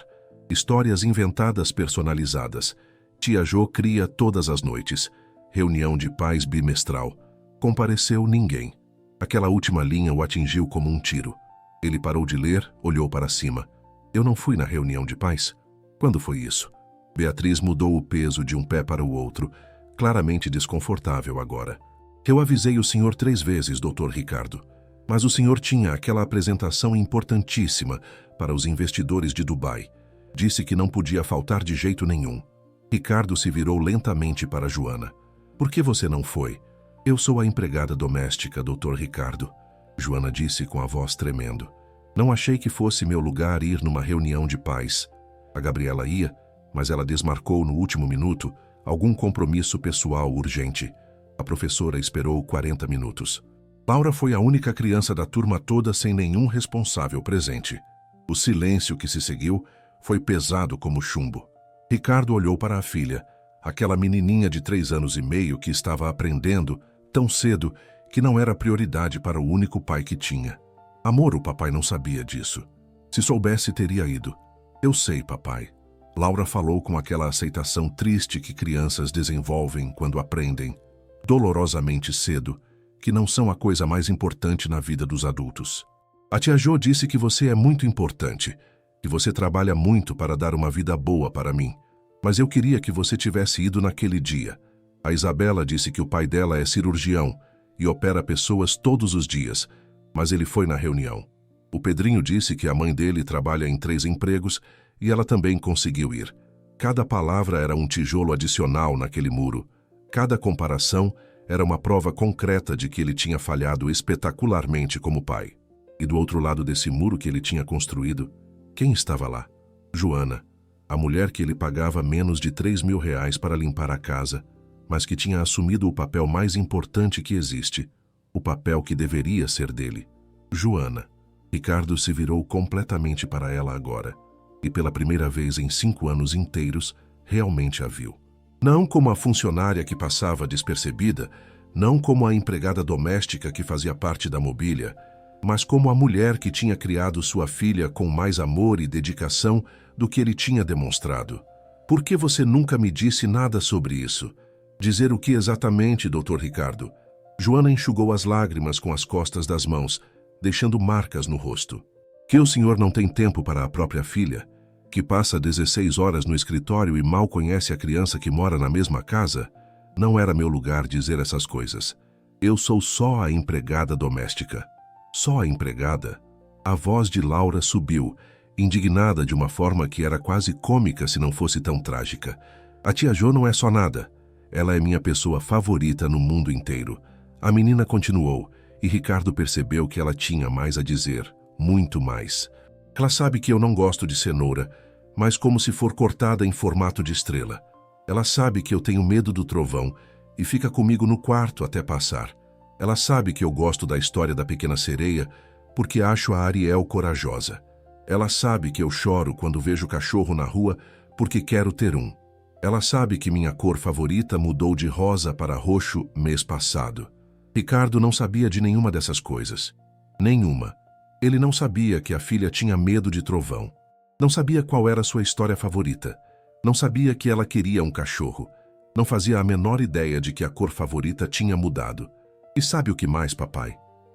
Histórias inventadas personalizadas. Tia Jo cria todas as noites. Reunião de pais bimestral. Compareceu ninguém. Aquela última linha o atingiu como um tiro. Ele parou de ler, olhou para cima. Eu não fui na reunião de pais? Quando foi isso? Beatriz mudou o peso de um pé para o outro, claramente desconfortável agora. Eu avisei o senhor 3 vezes, doutor Ricardo. Mas o senhor tinha aquela apresentação importantíssima para os investidores de Dubai. Disse que não podia faltar de jeito nenhum. Ricardo se virou lentamente para Joana. Por que você não foi? Eu sou a empregada doméstica, doutor Ricardo. Joana disse com a voz tremendo. Não achei que fosse meu lugar ir numa reunião de pais. A Gabriela ia, mas ela desmarcou no último minuto algum compromisso pessoal urgente. A professora esperou 40 minutos. Laura foi a única criança da turma toda sem nenhum responsável presente. O silêncio que se seguiu foi pesado como chumbo. Ricardo olhou para a filha, aquela menininha de 3 anos e meio que estava aprendendo tão cedo que não era prioridade para o único pai que tinha. Amor, o papai não sabia disso. Se soubesse, teria ido. Eu sei, papai. Laura falou com aquela aceitação triste que crianças desenvolvem quando aprendem, dolorosamente cedo, que não são a coisa mais importante na vida dos adultos. A tia Jo disse que você é muito importante, que você trabalha muito para dar uma vida boa para mim. Mas eu queria que você tivesse ido naquele dia. A Isabela disse que o pai dela é cirurgião e opera pessoas todos os dias, mas ele foi na reunião. O Pedrinho disse que a mãe dele trabalha em 3 empregos e ela também conseguiu ir. Cada palavra era um tijolo adicional naquele muro. Cada comparação era uma prova concreta de que ele tinha falhado espetacularmente como pai. E do outro lado desse muro que ele tinha construído, quem estava lá? Joana, a mulher que ele pagava menos de 3.000 reais para limpar a casa, mas que tinha assumido o papel mais importante que existe, o papel que deveria ser dele. Joana. Ricardo se virou completamente para ela agora, e pela primeira vez em 5 anos inteiros, realmente a viu. Não como a funcionária que passava despercebida, não como a empregada doméstica que fazia parte da mobília, mas como a mulher que tinha criado sua filha com mais amor e dedicação do que ele tinha demonstrado. Por que você nunca me disse nada sobre isso? Dizer o que exatamente, doutor Ricardo? Joana enxugou as lágrimas com as costas das mãos, deixando marcas no rosto. Que o senhor não tem tempo para a própria filha? Que passa 16 horas no escritório e mal conhece a criança que mora na mesma casa? Não era meu lugar dizer essas coisas. Eu sou só a empregada doméstica. Só a empregada? A voz de Laura subiu, indignada de uma forma que era quase cômica se não fosse tão trágica. A tia Jo não é só nada. Ela é minha pessoa favorita no mundo inteiro. A menina continuou, e Ricardo percebeu que ela tinha mais a dizer, muito mais. Ela sabe que eu não gosto de cenoura, mas como se for cortada em formato de estrela. Ela sabe que eu tenho medo do trovão e fica comigo no quarto até passar. Ela sabe que eu gosto da história da pequena sereia porque acho a Ariel corajosa. Ela sabe que eu choro quando vejo cachorro na rua porque quero ter um. Ela sabe que minha cor favorita mudou de rosa para roxo mês passado. Ricardo não sabia de nenhuma dessas coisas. Nenhuma. Ele não sabia que a filha tinha medo de trovão. Não sabia qual era sua história favorita. Não sabia que ela queria um cachorro. Não fazia a menor ideia de que a cor favorita tinha mudado. E sabe o que mais, papai?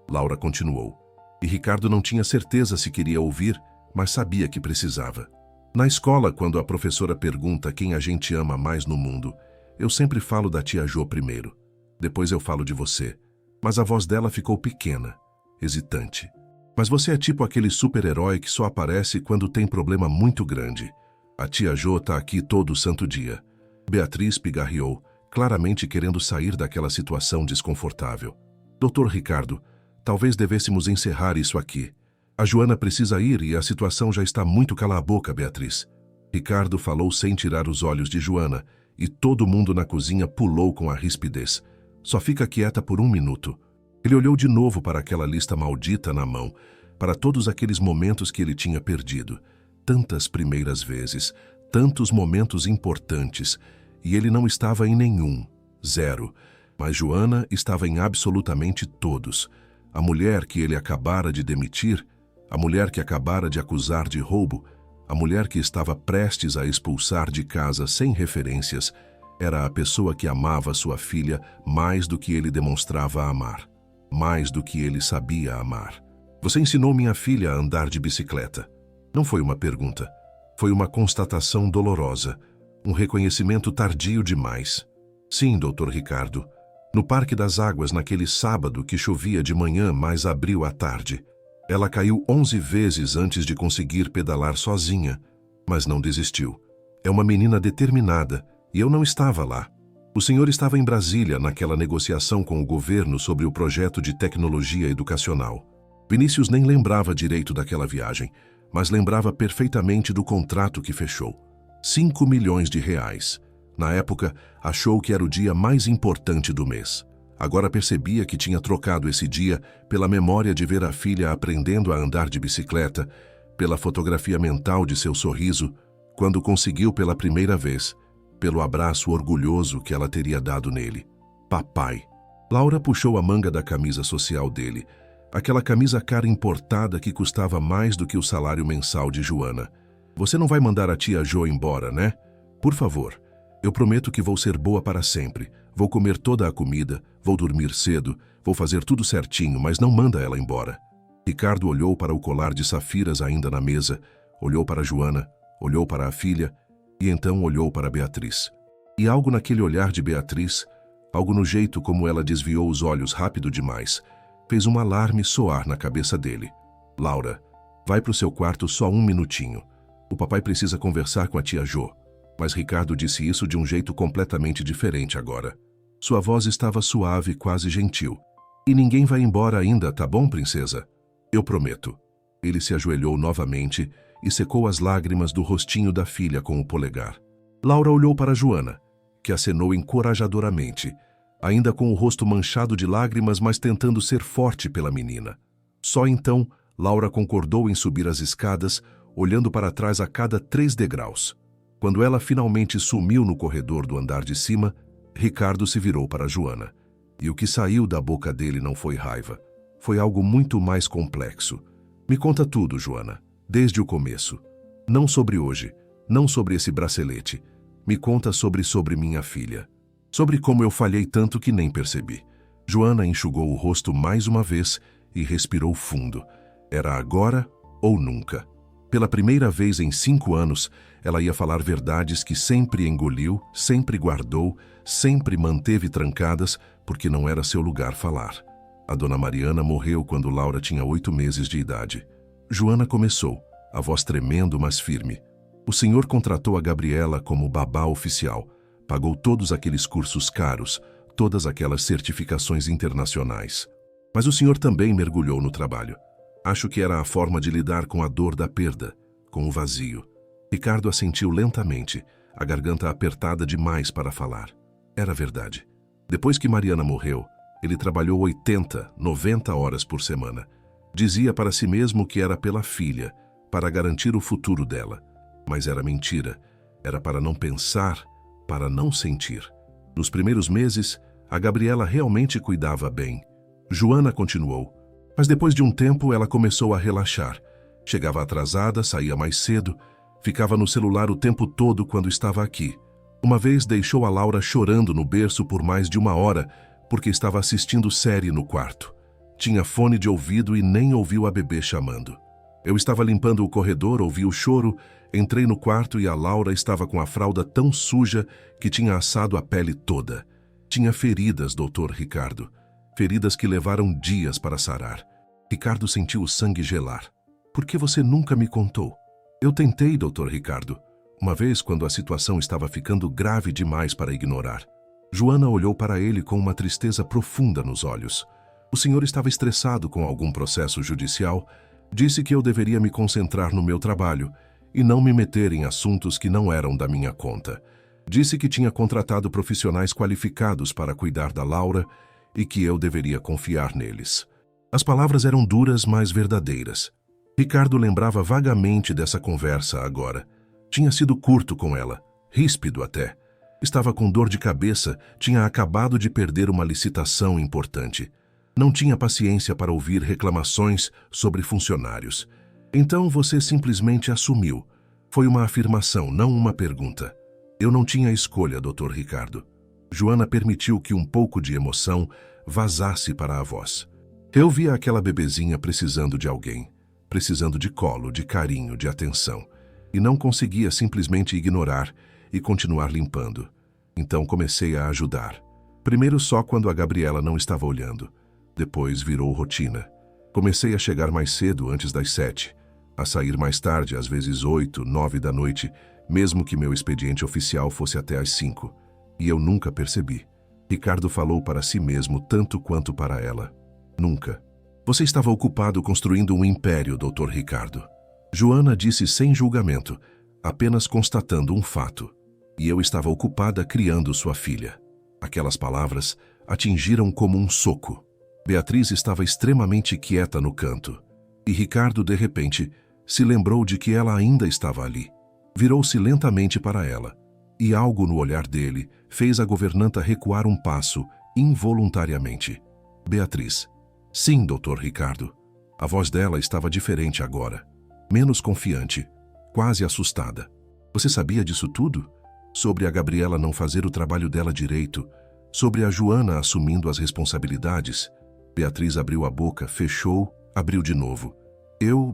Laura continuou. E Ricardo não tinha certeza se queria ouvir, mas sabia que precisava. Na escola, quando a professora pergunta quem a gente ama mais no mundo, eu sempre falo da tia Jo primeiro. Depois eu falo de você. Mas a voz dela ficou pequena, hesitante. Mas você é tipo aquele super-herói que só aparece quando tem problema muito grande. A tia Jo tá aqui todo santo dia. Beatriz pigarreou, claramente querendo sair daquela situação desconfortável. Doutor Ricardo, talvez devêssemos encerrar isso aqui. A Joana precisa ir e a situação já está muito cala-a-boca, Beatriz. Ricardo falou sem tirar os olhos de Joana, e todo mundo na cozinha pulou com a rispidez. Só fica quieta por 1 minuto. Ele olhou de novo para aquela lista maldita na mão, para todos aqueles momentos que ele tinha perdido. Tantas primeiras vezes, tantos momentos importantes, e ele não estava em nenhum, 0. Mas Joana estava em absolutamente todos. A mulher que ele acabara de demitir, a mulher que acabara de acusar de roubo, a mulher que estava prestes a expulsar de casa sem referências, era a pessoa que amava sua filha mais do que ele demonstrava amar, mais do que ele sabia amar. Você ensinou minha filha a andar de bicicleta. Não foi uma pergunta. Foi uma constatação dolorosa, um reconhecimento tardio demais. Sim, doutor Ricardo. No Parque das Águas, naquele sábado que chovia de manhã, mas abriu à tarde. Ela caiu 11 vezes antes de conseguir pedalar sozinha, mas não desistiu. É uma menina determinada, e eu não estava lá. O senhor estava em Brasília naquela negociação com o governo sobre o projeto de tecnologia educacional. Vinícius nem lembrava direito daquela viagem, mas lembrava perfeitamente do contrato que fechou. 5 milhões de reais. Na época, achou que era o dia mais importante do mês. Agora percebia que tinha trocado esse dia pela memória de ver a filha aprendendo a andar de bicicleta, pela fotografia mental de seu sorriso, quando conseguiu pela primeira vez, pelo abraço orgulhoso que ela teria dado nele. Papai. Laura puxou a manga da camisa social dele, aquela camisa cara importada que custava mais do que o salário mensal de Joana. Você não vai mandar a tia Jo embora, né? Por favor. Eu prometo que vou ser boa para sempre. Vou comer toda a comida, vou dormir cedo, vou fazer tudo certinho, mas não manda ela embora. Ricardo olhou para o colar de safiras ainda na mesa, olhou para Joana, olhou para a filha e então olhou para Beatriz. E algo naquele olhar de Beatriz, algo no jeito como ela desviou os olhos rápido demais, fez um alarme soar na cabeça dele. Laura, vai para o seu quarto só 1 minutinho. O papai precisa conversar com a tia Jo. Mas Ricardo disse isso de um jeito completamente diferente agora. Sua voz estava suave, quase gentil. E ninguém vai embora ainda, tá bom, princesa? Eu prometo. Ele se ajoelhou novamente e secou as lágrimas do rostinho da filha com o polegar. Laura olhou para Joana, que acenou encorajadoramente, ainda com o rosto manchado de lágrimas, mas tentando ser forte pela menina. Só então, Laura concordou em subir as escadas, olhando para trás a cada 3 degraus. Quando ela finalmente sumiu no corredor do andar de cima, Ricardo se virou para Joana. E o que saiu da boca dele não foi raiva. Foi algo muito mais complexo. Me conta tudo, Joana, desde o começo. Não sobre hoje, não sobre esse bracelete. Me conta sobre minha filha. Sobre como eu falhei tanto que nem percebi. Joana enxugou o rosto mais uma vez e respirou fundo. Era agora ou nunca. Pela primeira vez em 5 anos, ela ia falar verdades que sempre engoliu, sempre guardou, sempre manteve trancadas, porque não era seu lugar falar. A dona Mariana morreu quando Laura tinha 8 meses de idade. Joana começou, a voz tremendo, mas firme. O senhor contratou a Gabriela como babá oficial, pagou todos aqueles cursos caros, todas aquelas certificações internacionais. Mas o senhor também mergulhou no trabalho. Acho que era a forma de lidar com a dor da perda, com o vazio. Ricardo assentiu lentamente, a garganta apertada demais para falar. Era verdade. Depois que Mariana morreu, ele trabalhou 80, 90 horas por semana. Dizia para si mesmo que era pela filha, para garantir o futuro dela. Mas era mentira. Era para não pensar, para não sentir. Nos primeiros meses, a Gabriela realmente cuidava bem. Joana continuou. Mas depois de um tempo, ela começou a relaxar. Chegava atrasada, saía mais cedo, ficava no celular o tempo todo quando estava aqui. Uma vez deixou a Laura chorando no berço por mais de 1 hora, porque estava assistindo série no quarto. Tinha fone de ouvido e nem ouviu a bebê chamando. Eu estava limpando o corredor, ouvi o choro, entrei no quarto e a Laura estava com a fralda tão suja que tinha assado a pele toda. Tinha feridas, Dr. Ricardo. Feridas que levaram dias para sarar. Ricardo sentiu o sangue gelar. Por que você nunca me contou? Eu tentei, Dr. Ricardo. Uma vez, quando a situação estava ficando grave demais para ignorar. Joana olhou para ele com uma tristeza profunda nos olhos. O senhor estava estressado com algum processo judicial. Disse que eu deveria me concentrar no meu trabalho e não me meter em assuntos que não eram da minha conta. Disse que tinha contratado profissionais qualificados para cuidar da Laura e que eu deveria confiar neles. As palavras eram duras, mas verdadeiras. Ricardo lembrava vagamente dessa conversa agora. Tinha sido curto com ela, ríspido até. Estava com dor de cabeça, tinha acabado de perder uma licitação importante. Não tinha paciência para ouvir reclamações sobre funcionários. Então você simplesmente assumiu. Foi uma afirmação, não uma pergunta. Eu não tinha escolha, Dr. Ricardo. Joana permitiu que um pouco de emoção vazasse para a voz. Eu via aquela bebezinha precisando de alguém, precisando de colo, de carinho, de atenção, e não conseguia simplesmente ignorar e continuar limpando. Então comecei a ajudar. Primeiro só quando a Gabriela não estava olhando. Depois virou rotina. Comecei a chegar mais cedo, antes das 7, a sair mais tarde, às vezes 8, 9 da noite, mesmo que meu expediente oficial fosse até às 5. E eu nunca percebi. Ricardo falou para si mesmo tanto quanto para ela. Nunca. Você estava ocupado construindo um império, Dr. Ricardo. Joana disse sem julgamento, apenas constatando um fato. E eu estava ocupada criando sua filha. Aquelas palavras atingiram como um soco. Beatriz estava extremamente quieta no canto. E Ricardo, de repente, se lembrou de que ela ainda estava ali. Virou-se lentamente para ela. E algo no olhar dele fez a governanta recuar um passo, involuntariamente. Beatriz. Sim, Dr. Ricardo. A voz dela estava diferente agora. Menos confiante, quase assustada. Você sabia disso tudo? Sobre a Gabriela não fazer o trabalho dela direito, sobre a Joana assumindo as responsabilidades. Beatriz abriu a boca, fechou, abriu de novo.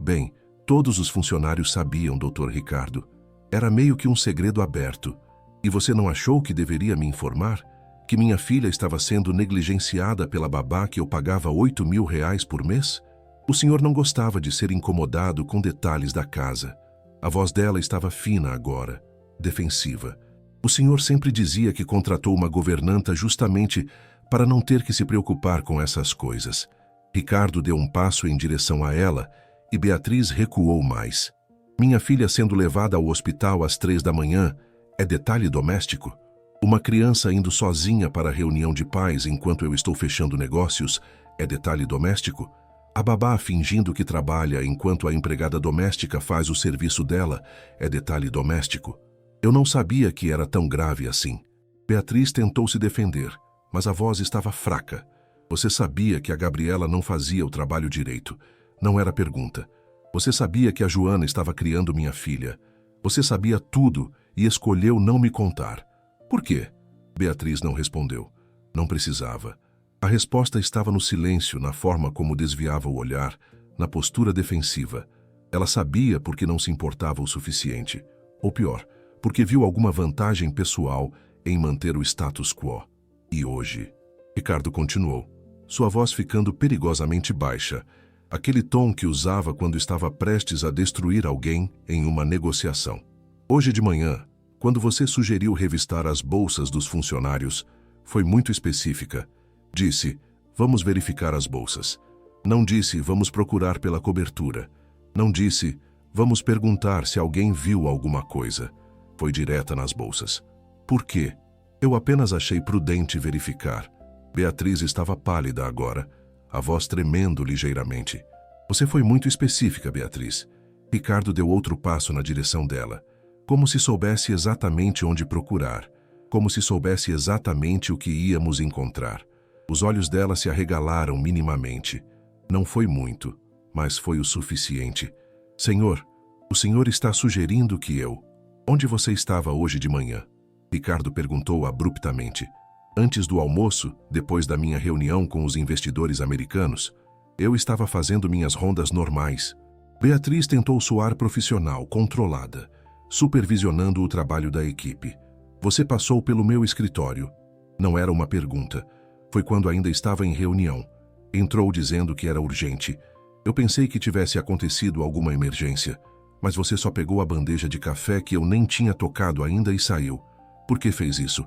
Bem, todos os funcionários sabiam, Dr. Ricardo. Era meio que um segredo aberto. E você não achou que deveria me informar? Que minha filha estava sendo negligenciada pela babá que eu pagava R$ 8.000 por mês? O senhor não gostava de ser incomodado com detalhes da casa. A voz dela estava fina agora, defensiva. O senhor sempre dizia que contratou uma governanta justamente para não ter que se preocupar com essas coisas. Ricardo deu um passo em direção a ela e Beatriz recuou mais. Minha filha sendo levada ao hospital às 3 da manhã é detalhe doméstico? Uma criança indo sozinha para a reunião de pais enquanto eu estou fechando negócios é detalhe doméstico? A babá fingindo que trabalha enquanto a empregada doméstica faz o serviço dela é detalhe doméstico? Eu não sabia que era tão grave assim. Beatriz tentou se defender, mas a voz estava fraca. Você sabia que a Gabriela não fazia o trabalho direito. Não era pergunta. Você sabia que a Joana estava criando minha filha. Você sabia tudo e escolheu não me contar. Por quê? Beatriz não respondeu. Não precisava. A resposta estava no silêncio, na forma como desviava o olhar, na postura defensiva. Ela sabia porque não se importava o suficiente. Ou pior, porque viu alguma vantagem pessoal em manter o status quo. E hoje? Ricardo continuou, sua voz ficando perigosamente baixa, aquele tom que usava quando estava prestes a destruir alguém em uma negociação. Hoje de manhã, quando você sugeriu revistar as bolsas dos funcionários, foi muito específica. Disse, vamos verificar as bolsas. Não disse, vamos procurar pela cobertura. Não disse, vamos perguntar se alguém viu alguma coisa. Foi direta nas bolsas. Por quê? Eu apenas achei prudente verificar. Beatriz estava pálida agora, a voz tremendo ligeiramente. Você foi muito específica, Beatriz. Ricardo deu outro passo na direção dela, como se soubesse exatamente onde procurar, como se soubesse exatamente o que íamos encontrar. Os olhos dela se arregalaram minimamente. Não foi muito, mas foi o suficiente. Senhor, o senhor está sugerindo que eu... Onde você estava hoje de manhã? Ricardo perguntou abruptamente. Antes do almoço, depois da minha reunião com os investidores americanos, Eu estava fazendo minhas rondas normais. Beatriz tentou soar profissional, controlada, supervisionando o trabalho da equipe. Você passou pelo meu escritório. Não era uma pergunta. Foi quando ainda estava em reunião. Entrou dizendo que era urgente. Eu pensei que tivesse acontecido alguma emergência, mas você só pegou a bandeja de café que eu nem tinha tocado ainda e saiu. Por que fez isso?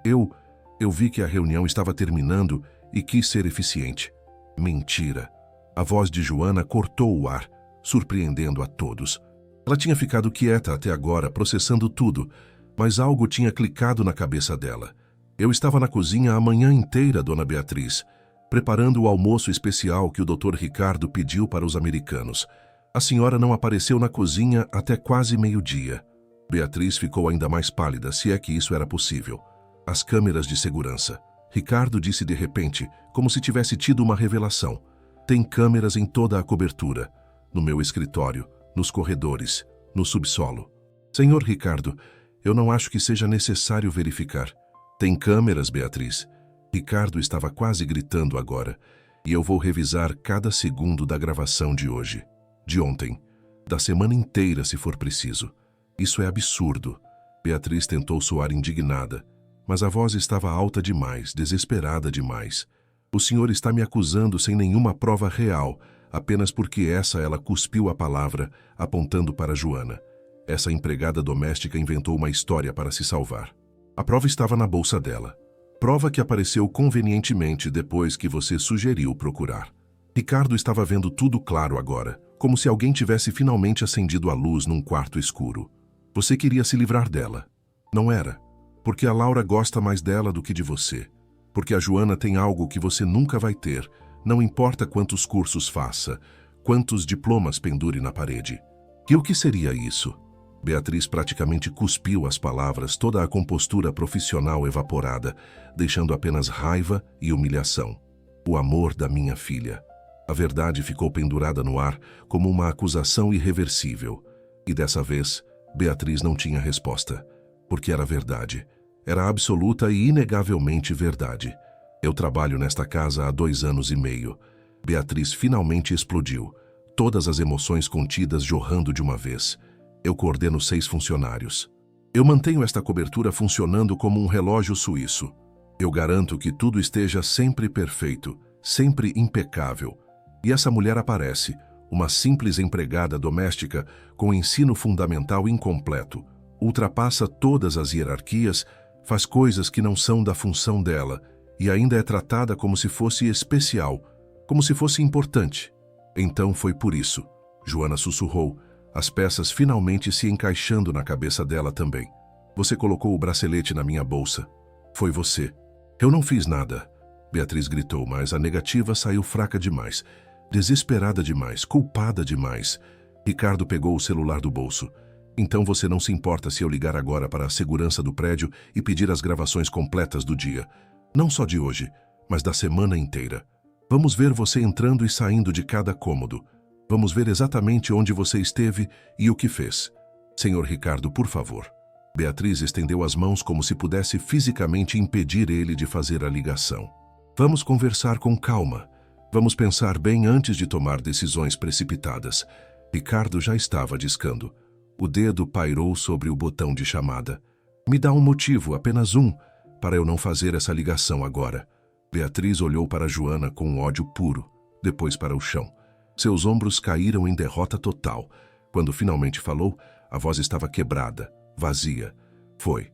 Eu vi que a reunião estava terminando e quis ser eficiente. Mentira. A voz de Joana cortou o ar, surpreendendo a todos. Ela tinha ficado quieta até agora, processando tudo, mas algo tinha clicado na cabeça dela. Eu estava na cozinha a manhã inteira, Dona Beatriz, preparando o almoço especial que o Dr. Ricardo pediu para os americanos. A senhora não apareceu na cozinha até quase meio-dia. Beatriz ficou ainda mais pálida, se é que isso era possível. As câmeras de segurança. Ricardo disse de repente, como se tivesse tido uma revelação. Tem câmeras em toda a cobertura. No meu escritório, nos corredores, no subsolo. Senhor Ricardo, eu não acho que seja necessário verificar. Tem câmeras, Beatriz. Ricardo estava quase gritando agora, e eu vou revisar cada segundo da gravação de hoje, de ontem, da semana inteira se for preciso. Isso é absurdo. Beatriz tentou soar indignada, mas a voz estava alta demais, desesperada demais. O senhor está me acusando sem nenhuma prova real, apenas porque ela cuspiu a palavra, apontando para Joana. Essa empregada doméstica inventou uma história para se salvar. A prova estava na bolsa dela. Prova que apareceu convenientemente depois que você sugeriu procurar. Ricardo estava vendo tudo claro agora, como se alguém tivesse finalmente acendido a luz num quarto escuro. Você queria se livrar dela. Não era. Porque a Laura gosta mais dela do que de você. Porque a Joana tem algo que você nunca vai ter, não importa quantos cursos faça, quantos diplomas pendure na parede. E o que seria isso? Beatriz praticamente cuspiu as palavras, toda a compostura profissional evaporada, deixando apenas raiva e humilhação. O amor da minha filha. A verdade ficou pendurada no ar como uma acusação irreversível. E dessa vez, Beatriz não tinha resposta. Porque era verdade. Era absoluta e inegavelmente verdade. Eu trabalho nesta casa há 2 anos e meio. Beatriz finalmente explodiu. Todas as emoções contidas jorrando de uma vez. Eu coordeno 6 funcionários. Eu mantenho esta cobertura funcionando como um relógio suíço. Eu garanto que tudo esteja sempre perfeito, sempre impecável. E essa mulher aparece, uma simples empregada doméstica com ensino fundamental incompleto. Ultrapassa todas as hierarquias, faz coisas que não são da função dela e ainda é tratada como se fosse especial, como se fosse importante. Então foi por isso. Joana sussurrou, as peças finalmente se encaixando na cabeça dela também. Você colocou o bracelete na minha bolsa. Foi você. Eu não fiz nada. Beatriz gritou, mas a negativa saiu fraca demais, desesperada demais, culpada demais. Ricardo pegou o celular do bolso. Então você não se importa se eu ligar agora para a segurança do prédio e pedir as gravações completas do dia. Não só de hoje, mas da semana inteira. Vamos ver você entrando e saindo de cada cômodo. Vamos ver exatamente onde você esteve e o que fez. Senhor Ricardo, por favor. Beatriz estendeu as mãos como se pudesse fisicamente impedir ele de fazer a ligação. Vamos conversar com calma. Vamos pensar bem antes de tomar decisões precipitadas. Ricardo já estava discando. O dedo pairou sobre o botão de chamada. Me dá um motivo, apenas um, para eu não fazer essa ligação agora. Beatriz olhou para Joana com ódio puro, depois para o chão. Seus ombros caíram em derrota total. Quando finalmente falou, a voz estava quebrada, vazia. Foi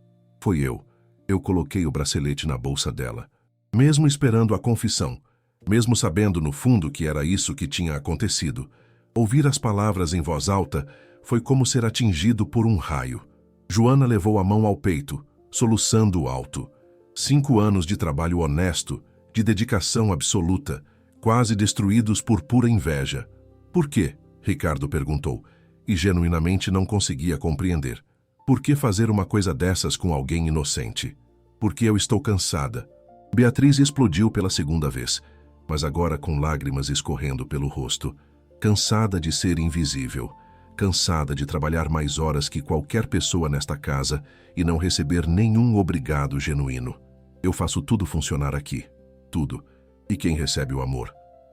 eu. Eu coloquei o bracelete na bolsa dela. Mesmo esperando a confissão, mesmo sabendo no fundo que era isso que tinha acontecido, ouvir as palavras em voz alta foi como ser atingido por um raio. Joana levou a mão ao peito, soluçando alto. 5 anos de trabalho honesto, de dedicação absoluta, quase destruídos por pura inveja. Por quê? Ricardo perguntou, e genuinamente não conseguia compreender. Por que fazer uma coisa dessas com alguém inocente? Porque eu estou cansada. Beatriz explodiu pela 2ª vez, mas agora com lágrimas escorrendo pelo rosto. Cansada de ser invisível. Cansada de trabalhar mais horas que qualquer pessoa nesta casa e não receber nenhum obrigado genuíno. Eu faço tudo funcionar aqui. Tudo. E quem recebe o amor?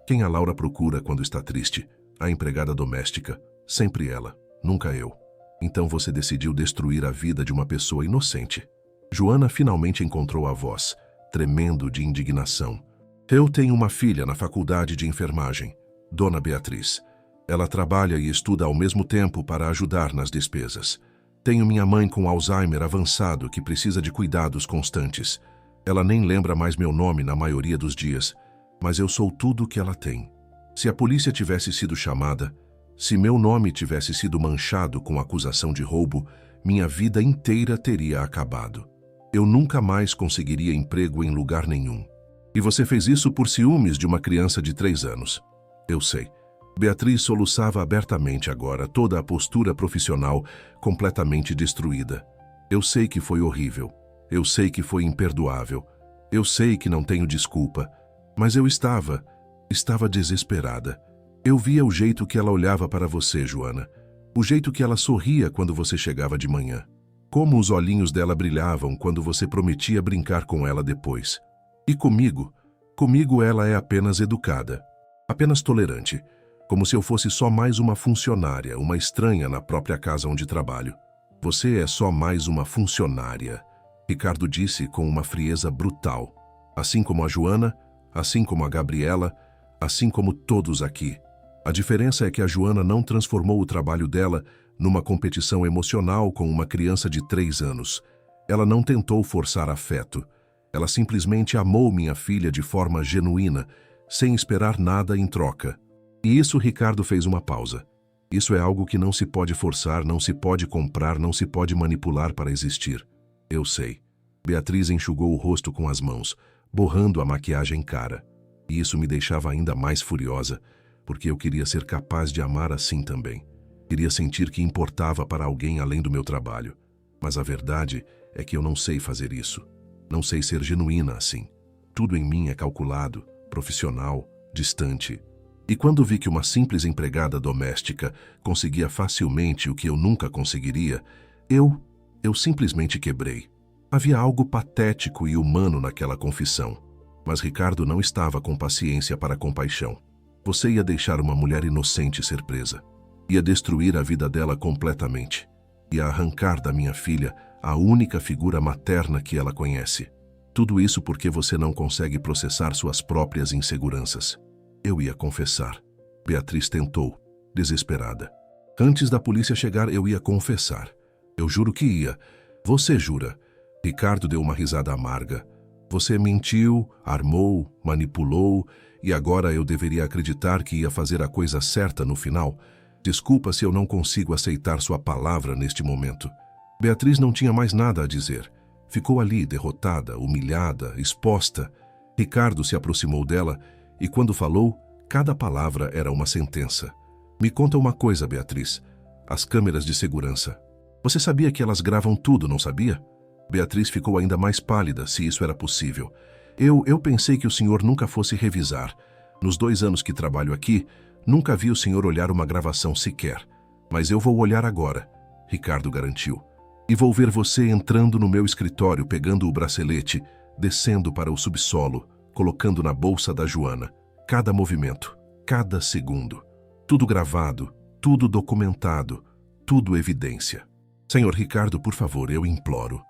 Quem a Laura procura quando está triste? A empregada doméstica. Sempre ela, nunca eu. Então você decidiu destruir a vida de uma pessoa inocente. Joana finalmente encontrou a voz, tremendo de indignação. Eu tenho uma filha na faculdade de enfermagem, Dona Beatriz. Ela trabalha e estuda ao mesmo tempo para ajudar nas despesas. Tenho minha mãe com Alzheimer avançado que precisa de cuidados constantes. Ela nem lembra mais meu nome na maioria dos dias, mas eu sou tudo o que ela tem. Se a polícia tivesse sido chamada, se meu nome tivesse sido manchado com acusação de roubo, minha vida inteira teria acabado. Eu nunca mais conseguiria emprego em lugar nenhum. E você fez isso por ciúmes de uma criança de 3 anos. Eu sei. Beatriz soluçava abertamente agora, toda a postura profissional completamente destruída. Eu sei que foi horrível. Eu sei que foi imperdoável. Eu sei que não tenho desculpa. Mas eu estava desesperada. Eu via o jeito que ela olhava para você, Joana. O jeito que ela sorria quando você chegava de manhã. Como os olhinhos dela brilhavam quando você prometia brincar com ela depois. E comigo ela é apenas educada, apenas tolerante, como se eu fosse só mais uma funcionária, uma estranha na própria casa onde trabalho. Você é só mais uma funcionária, Ricardo disse com uma frieza brutal. Assim como a Joana, assim como a Gabriela, assim como todos aqui. A diferença é que a Joana não transformou o trabalho dela numa competição emocional com uma criança de 3 anos. Ela não tentou forçar afeto. Ela simplesmente amou minha filha de forma genuína, sem esperar nada em troca. E isso Ricardo fez uma pausa. Isso é algo que não se pode forçar, não se pode comprar, não se pode manipular para existir. Eu sei. Beatriz enxugou o rosto com as mãos, borrando a maquiagem cara. E isso me deixava ainda mais furiosa, porque eu queria ser capaz de amar assim também. Queria sentir que importava para alguém além do meu trabalho. Mas a verdade é que eu não sei fazer isso. Não sei ser genuína assim. Tudo em mim é calculado, profissional, distante. E quando vi que uma simples empregada doméstica conseguia facilmente o que eu nunca conseguiria, eu simplesmente quebrei. Havia algo patético e humano naquela confissão. Mas Ricardo não estava com paciência para compaixão. Você ia deixar uma mulher inocente ser presa. Ia destruir a vida dela completamente. Ia arrancar da minha filha a única figura materna que ela conhece. Tudo isso porque você não consegue processar suas próprias inseguranças. Eu ia confessar. Beatriz tentou, desesperada. Antes da polícia chegar, eu ia confessar. Eu juro que ia. Você jura? Ricardo deu uma risada amarga. Você mentiu, armou, manipulou, e agora eu deveria acreditar que ia fazer a coisa certa no final? Desculpa se eu não consigo aceitar sua palavra neste momento. Beatriz não tinha mais nada a dizer. Ficou ali, derrotada, humilhada, exposta. Ricardo se aproximou dela e, quando falou, cada palavra era uma sentença. Me conta uma coisa, Beatriz. As câmeras de segurança. Você sabia que elas gravam tudo, não sabia? Beatriz ficou ainda mais pálida, se isso era possível. Eu pensei que o senhor nunca fosse revisar. Nos 2 anos que trabalho aqui, nunca vi o senhor olhar uma gravação sequer. Mas eu vou olhar agora, Ricardo garantiu. E vou ver você entrando no meu escritório, pegando o bracelete, descendo para o subsolo, colocando na bolsa da Joana. Cada movimento, cada segundo. Tudo gravado, tudo documentado, tudo evidência. Senhor Ricardo, por favor, eu imploro.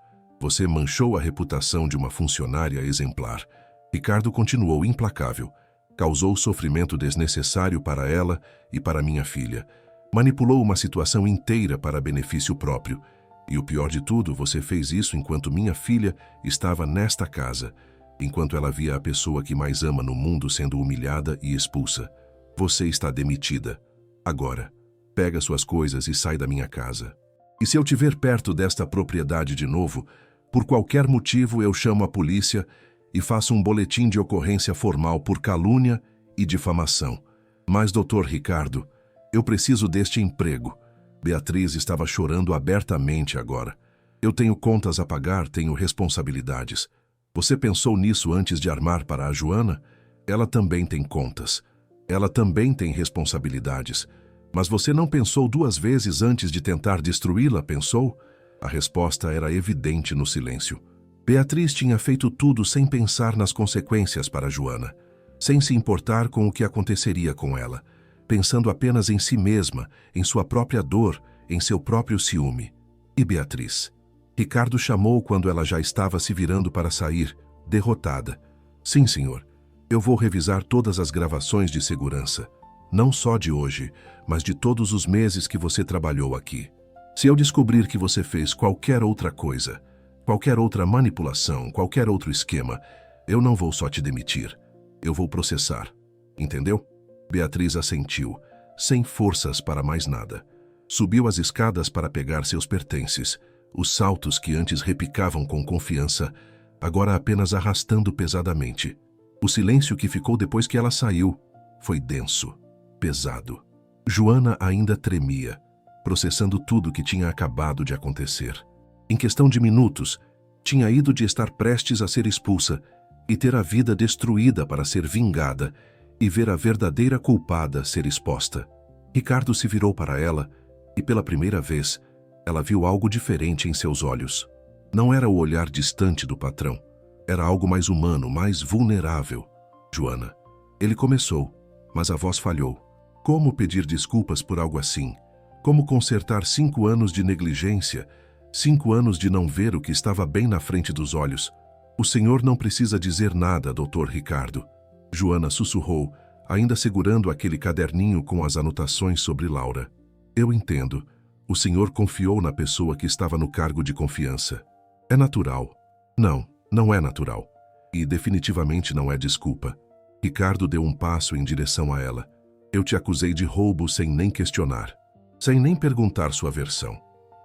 Você manchou a reputação de uma funcionária exemplar. Ricardo continuou implacável. Causou sofrimento desnecessário para ela e para minha filha. Manipulou uma situação inteira para benefício próprio. E o pior de tudo, você fez isso enquanto minha filha estava nesta casa, enquanto ela via a pessoa que mais ama no mundo sendo humilhada e expulsa. Você está demitida. Agora, pega suas coisas e sai da minha casa. E se eu te ver perto desta propriedade de novo, por qualquer motivo eu chamo a polícia e faço um boletim de ocorrência formal por calúnia e difamação. Mas, doutor Ricardo, eu preciso deste emprego. Beatriz estava chorando abertamente agora. Eu tenho contas a pagar, tenho responsabilidades. Você pensou nisso antes de armar para a Joana? Ela também tem contas. Ela também tem responsabilidades. Mas você não pensou 2 vezes antes de tentar destruí-la, pensou? A resposta era evidente no silêncio. Beatriz tinha feito tudo sem pensar nas consequências para Joana. sem se importar com o que aconteceria com ela, pensando apenas em si mesma, em sua própria dor, em seu próprio ciúme. E Beatriz? Ricardo chamou quando ela já estava se virando para sair, derrotada. Sim, senhor. Eu vou revisar todas as gravações de segurança. Não só de hoje, mas de todos os meses que você trabalhou aqui. Se eu descobrir que você fez qualquer outra coisa, qualquer outra manipulação, qualquer outro esquema, eu não vou só te demitir. Eu vou processar. Entendeu? Beatriz assentiu, sem forças para mais nada. Subiu as escadas para pegar seus pertences, os saltos que antes repicavam com confiança, agora apenas arrastando pesadamente. O silêncio que ficou depois que ela saiu foi denso, pesado. Joana ainda tremia, processando tudo que tinha acabado de acontecer. Em questão de minutos, tinha ido de estar prestes a ser expulsa e ter a vida destruída para ser vingada e ver a verdadeira culpada ser exposta. Ricardo se virou para ela e, pela primeira vez, ela viu algo diferente em seus olhos. Não era o olhar distante do patrão. Era algo mais humano, mais vulnerável. Joana. Ele começou, mas a voz falhou. Como pedir desculpas por algo assim? Como consertar 5 anos de negligência, 5 anos de não ver o que estava bem na frente dos olhos? O senhor não precisa dizer nada, Dr. Ricardo. Joana sussurrou, ainda segurando aquele caderninho com as anotações sobre Laura. Eu entendo. O senhor confiou na pessoa que estava no cargo de confiança. É natural. Não, não é natural. E definitivamente não é desculpa. Ricardo deu um passo em direção a ela. Eu te acusei de roubo sem nem questionar. Sem nem perguntar sua versão.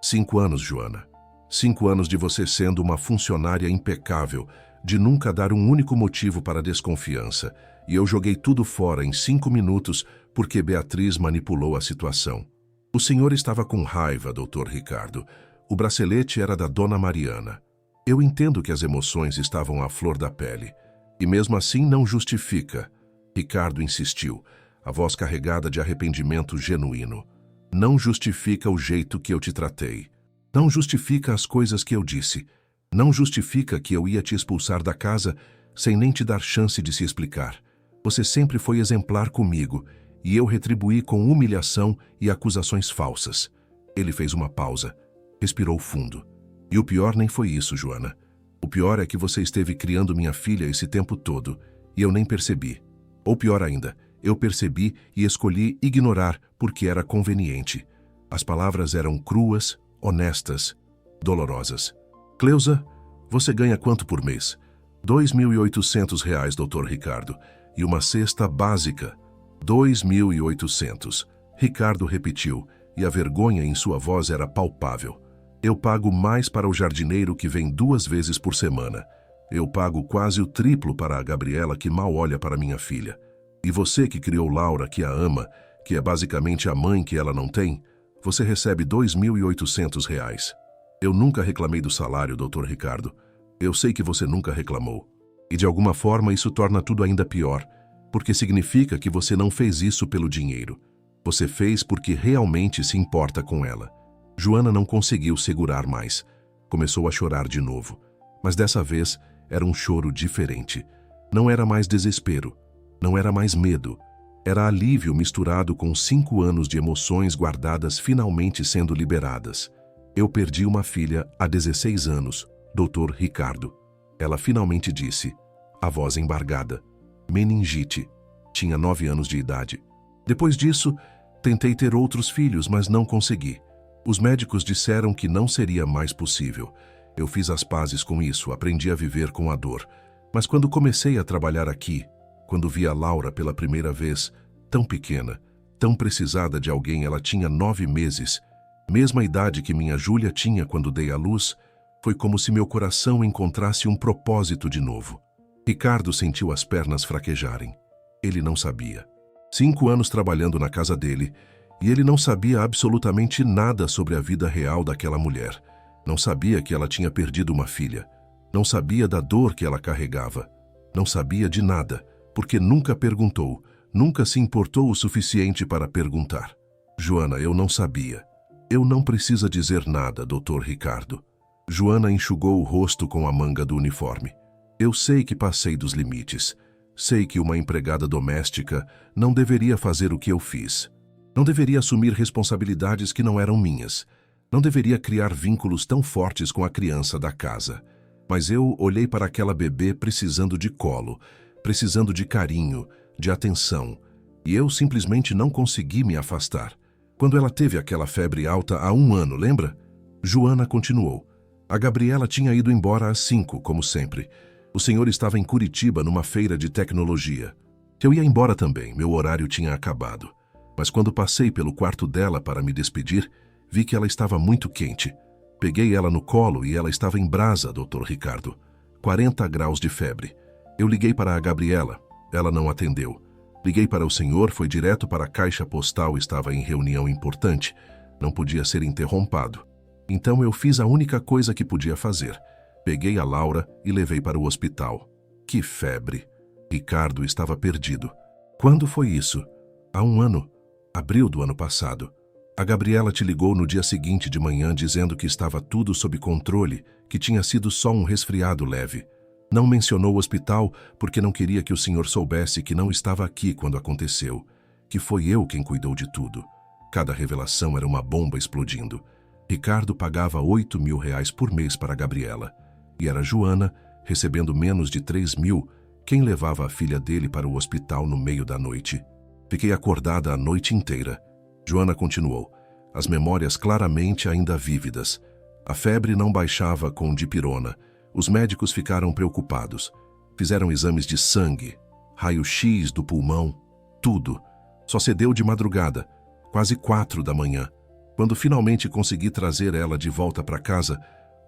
5 anos, Joana. 5 anos de você sendo uma funcionária impecável, de nunca dar um único motivo para desconfiança, e eu joguei tudo fora em 5 minutos porque Beatriz manipulou a situação. O senhor estava com raiva, Dr. Ricardo. O bracelete era da Dona Mariana. Eu entendo que as emoções estavam à flor da pele, e mesmo assim não justifica. Ricardo insistiu, a voz carregada de arrependimento genuíno. Não justifica o jeito que eu te tratei. Não justifica as coisas que eu disse. Não justifica que eu ia te expulsar da casa sem nem te dar chance de se explicar. Você sempre foi exemplar comigo e eu retribuí com humilhação e acusações falsas. Ele fez uma pausa, respirou fundo. E o pior nem foi isso, Joana. O pior é que você esteve criando minha filha esse tempo todo e eu nem percebi. Ou pior ainda, eu percebi e escolhi ignorar porque era conveniente. As palavras eram cruas, honestas, dolorosas. Cleusa, você ganha quanto por mês? R$ 2.800, Dr. Ricardo. E uma cesta básica. 2.800. Ricardo repetiu, e a vergonha em sua voz era palpável. Eu pago mais para o jardineiro que vem 2 vezes por semana. Eu pago quase o triplo para a Gabriela que mal olha para minha filha. E você que criou Laura, que a ama, que é basicamente a mãe que ela não tem, você recebe R$ 2.800. Eu nunca reclamei do salário, Dr. Ricardo. Eu sei que você nunca reclamou. E de alguma forma isso torna tudo ainda pior, porque significa que você não fez isso pelo dinheiro. Você fez porque realmente se importa com ela. Joana não conseguiu segurar mais. Começou a chorar de novo. Mas dessa vez era um choro diferente. Não era mais desespero. Não era mais medo. Era alívio misturado com 5 anos de emoções guardadas finalmente sendo liberadas. Eu perdi uma filha há 16 anos, Dr. Ricardo. Ela finalmente disse, a voz embargada. Meningite. Tinha 9 anos de idade. Depois disso, tentei ter outros filhos, mas não consegui. Os médicos disseram que não seria mais possível. Eu fiz as pazes com isso, aprendi a viver com a dor. Mas quando comecei a trabalhar aqui, quando vi a Laura pela primeira vez, tão pequena, tão precisada de alguém, ela tinha 9 meses, mesma idade que minha Júlia tinha quando dei à luz, foi como se meu coração encontrasse um propósito de novo. Ricardo sentiu as pernas fraquejarem. Ele não sabia. 5 anos trabalhando na casa dele, e ele não sabia absolutamente nada sobre a vida real daquela mulher. Não sabia que ela tinha perdido uma filha. Não sabia da dor que ela carregava. Não sabia de nada, porque nunca perguntou, nunca se importou o suficiente para perguntar. Joana, eu não sabia. Eu não precisa dizer nada, Dr. Ricardo. Joana enxugou o rosto com a manga do uniforme. Eu sei que passei dos limites. Sei que uma empregada doméstica não deveria fazer o que eu fiz. Não deveria assumir responsabilidades que não eram minhas. Não deveria criar vínculos tão fortes com a criança da casa. Mas eu olhei para aquela bebê precisando de colo, precisando de carinho, de atenção, e eu simplesmente não consegui me afastar. Quando ela teve aquela febre alta há 1 ano, lembra? Joana continuou. A Gabriela tinha ido embora às 5, como sempre. O senhor estava em Curitiba numa feira de tecnologia. Eu ia embora também, meu horário tinha acabado. Mas quando passei pelo quarto dela para me despedir, vi que ela estava muito quente. Peguei ela no colo e ela estava em brasa, Dr. Ricardo. 40 graus de febre. Eu liguei para a Gabriela. Ela não atendeu. Liguei para o senhor, foi direto para a caixa postal, estava em reunião importante. Não podia ser interrompado. Então eu fiz a única coisa que podia fazer. Peguei a Laura e levei para o hospital. Que febre! Ricardo estava perdido. Quando foi isso? Há 1 ano. Abril do ano passado. A Gabriela te ligou no dia seguinte de manhã dizendo que estava tudo sob controle, que tinha sido só um resfriado leve. Não mencionou o hospital porque não queria que o senhor soubesse que não estava aqui quando aconteceu, que foi eu quem cuidou de tudo. Cada revelação era uma bomba explodindo. Ricardo pagava R$ 8.000 por mês para a Gabriela. E era Joana, recebendo menos de 3.000, quem levava a filha dele para o hospital no meio da noite. Fiquei acordada a noite inteira. Joana continuou. As memórias claramente ainda vívidas. A febre não baixava com dipirona. Os médicos ficaram preocupados. Fizeram exames de sangue, raio-x do pulmão, tudo. Só cedeu de madrugada, quase 4 da manhã. Quando finalmente consegui trazer ela de volta para casa,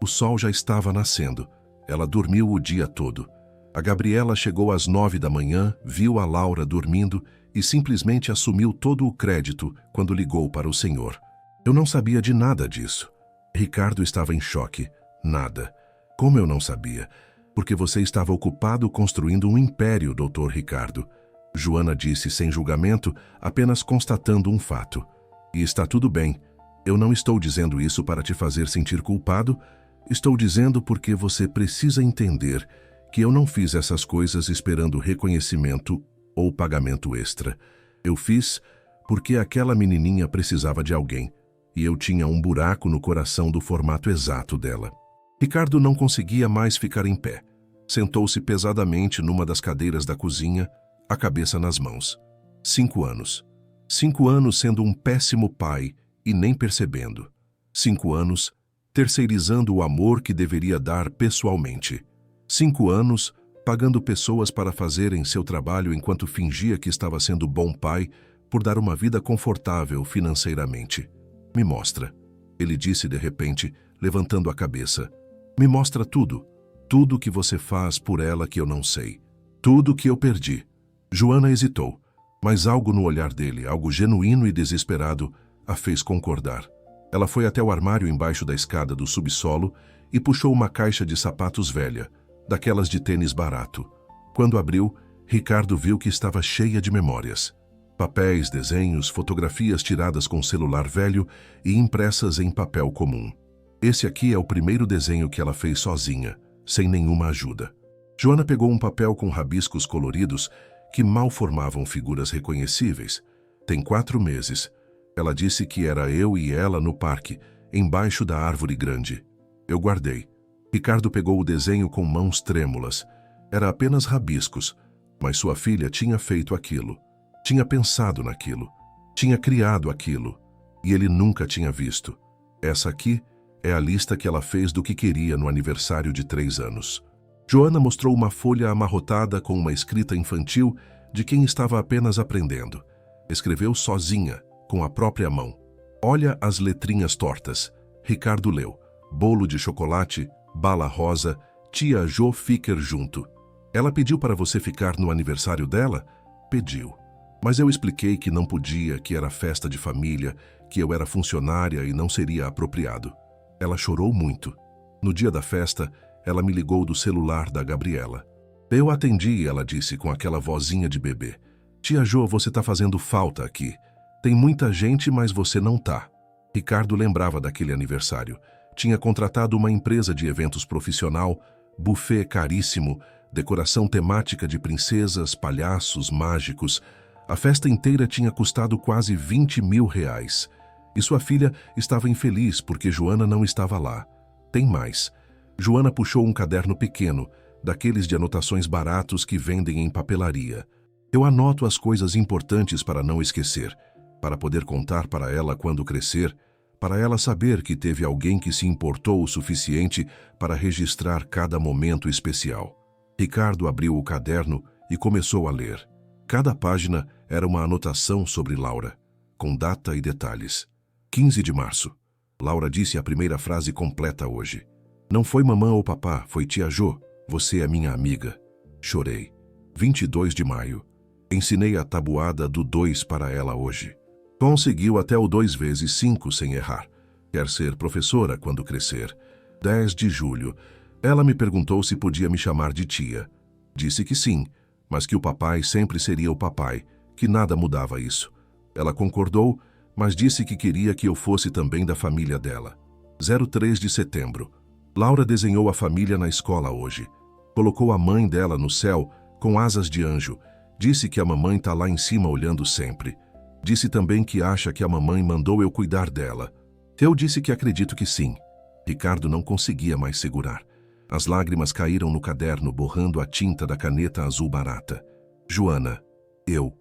o sol já estava nascendo. Ela dormiu o dia todo. A Gabriela chegou às 9 da manhã, viu a Laura dormindo e simplesmente assumiu todo o crédito quando ligou para o senhor. Eu não sabia de nada disso. Ricardo estava em choque. Nada. Como eu não sabia? Porque você estava ocupado construindo um império, Dr. Ricardo. Joana disse sem julgamento, apenas constatando um fato. E está tudo bem. Eu não estou dizendo isso para te fazer sentir culpado. Estou dizendo porque você precisa entender que eu não fiz essas coisas esperando reconhecimento ou pagamento extra. Eu fiz porque aquela menininha precisava de alguém. E eu tinha um buraco no coração do formato exato dela. Ricardo não conseguia mais ficar em pé. Sentou-se pesadamente numa das cadeiras da cozinha, a cabeça nas mãos. 5 anos. 5 anos sendo um péssimo pai e nem percebendo. 5 anos terceirizando o amor que deveria dar pessoalmente. 5 anos pagando pessoas para fazerem seu trabalho enquanto fingia que estava sendo bom pai por dar uma vida confortável financeiramente. Me mostra, ele disse de repente, levantando a cabeça. Me mostra tudo. Tudo que você faz por ela que eu não sei. Tudo que eu perdi. Joana hesitou, mas algo no olhar dele, algo genuíno e desesperado, a fez concordar. Ela foi até o armário embaixo da escada do subsolo e puxou uma caixa de sapatos velha, daquelas de tênis barato. Quando abriu, Ricardo viu que estava cheia de memórias. Papéis, desenhos, fotografias tiradas com celular velho e impressas em papel comum. Esse aqui é o primeiro desenho que ela fez sozinha, sem nenhuma ajuda. Joana pegou um papel com rabiscos coloridos que mal formavam figuras reconhecíveis. Tem 4 meses. Ela disse que era eu e ela no parque, embaixo da árvore grande. Eu guardei. Ricardo pegou o desenho com mãos trêmulas. Era apenas rabiscos, mas sua filha tinha feito aquilo. Tinha pensado naquilo. Tinha criado aquilo. E ele nunca tinha visto. Essa aqui é a lista que ela fez do que queria no aniversário de 3 anos. Joana mostrou uma folha amarrotada com uma escrita infantil de quem estava apenas aprendendo. Escreveu sozinha, com a própria mão. Olha as letrinhas tortas. Ricardo leu. Bolo de chocolate, bala rosa, tia Jo ficar junto. Ela pediu para você ficar no aniversário dela? Pediu. Mas eu expliquei que não podia, que era festa de família, que eu era funcionária e não seria apropriado. Ela chorou muito. No dia da festa, ela me ligou do celular da Gabriela. Eu atendi, ela disse com aquela vozinha de bebê. Tia Jo, você tá fazendo falta aqui. Tem muita gente, mas você não tá. Ricardo lembrava daquele aniversário. Tinha contratado uma empresa de eventos profissional, buffet caríssimo, decoração temática de princesas, palhaços, mágicos. A festa inteira tinha custado quase 20 mil reais. E sua filha estava infeliz porque Joana não estava lá. Tem mais. Joana puxou um caderno pequeno, daqueles de anotações baratos que vendem em papelaria. Eu anoto as coisas importantes para não esquecer, para poder contar para ela quando crescer, para ela saber que teve alguém que se importou o suficiente para registrar cada momento especial. Ricardo abriu o caderno e começou a ler. Cada página era uma anotação sobre Laura, com data e detalhes. 15 de março. Laura disse a primeira frase completa hoje. Não foi mamã ou papá, foi tia Jô. Você é minha amiga. Chorei. 22 de maio. Ensinei a tabuada do 2 para ela hoje. Conseguiu até o 2 vezes 5 sem errar. Quer ser professora quando crescer. 10 de julho. Ela me perguntou se podia me chamar de tia. Disse que sim, mas que o papai sempre seria o papai, que nada mudava isso. Ela concordou, mas disse que queria que eu fosse também da família dela. 03 de setembro. Laura desenhou a família na escola hoje. Colocou a mãe dela no céu, com asas de anjo. Disse que a mamãe está lá em cima olhando sempre. Disse também que acha que a mamãe mandou eu cuidar dela. Eu disse que acredito que sim. Ricardo não conseguia mais segurar. As lágrimas caíram no caderno, borrando a tinta da caneta azul barata. Joana, eu.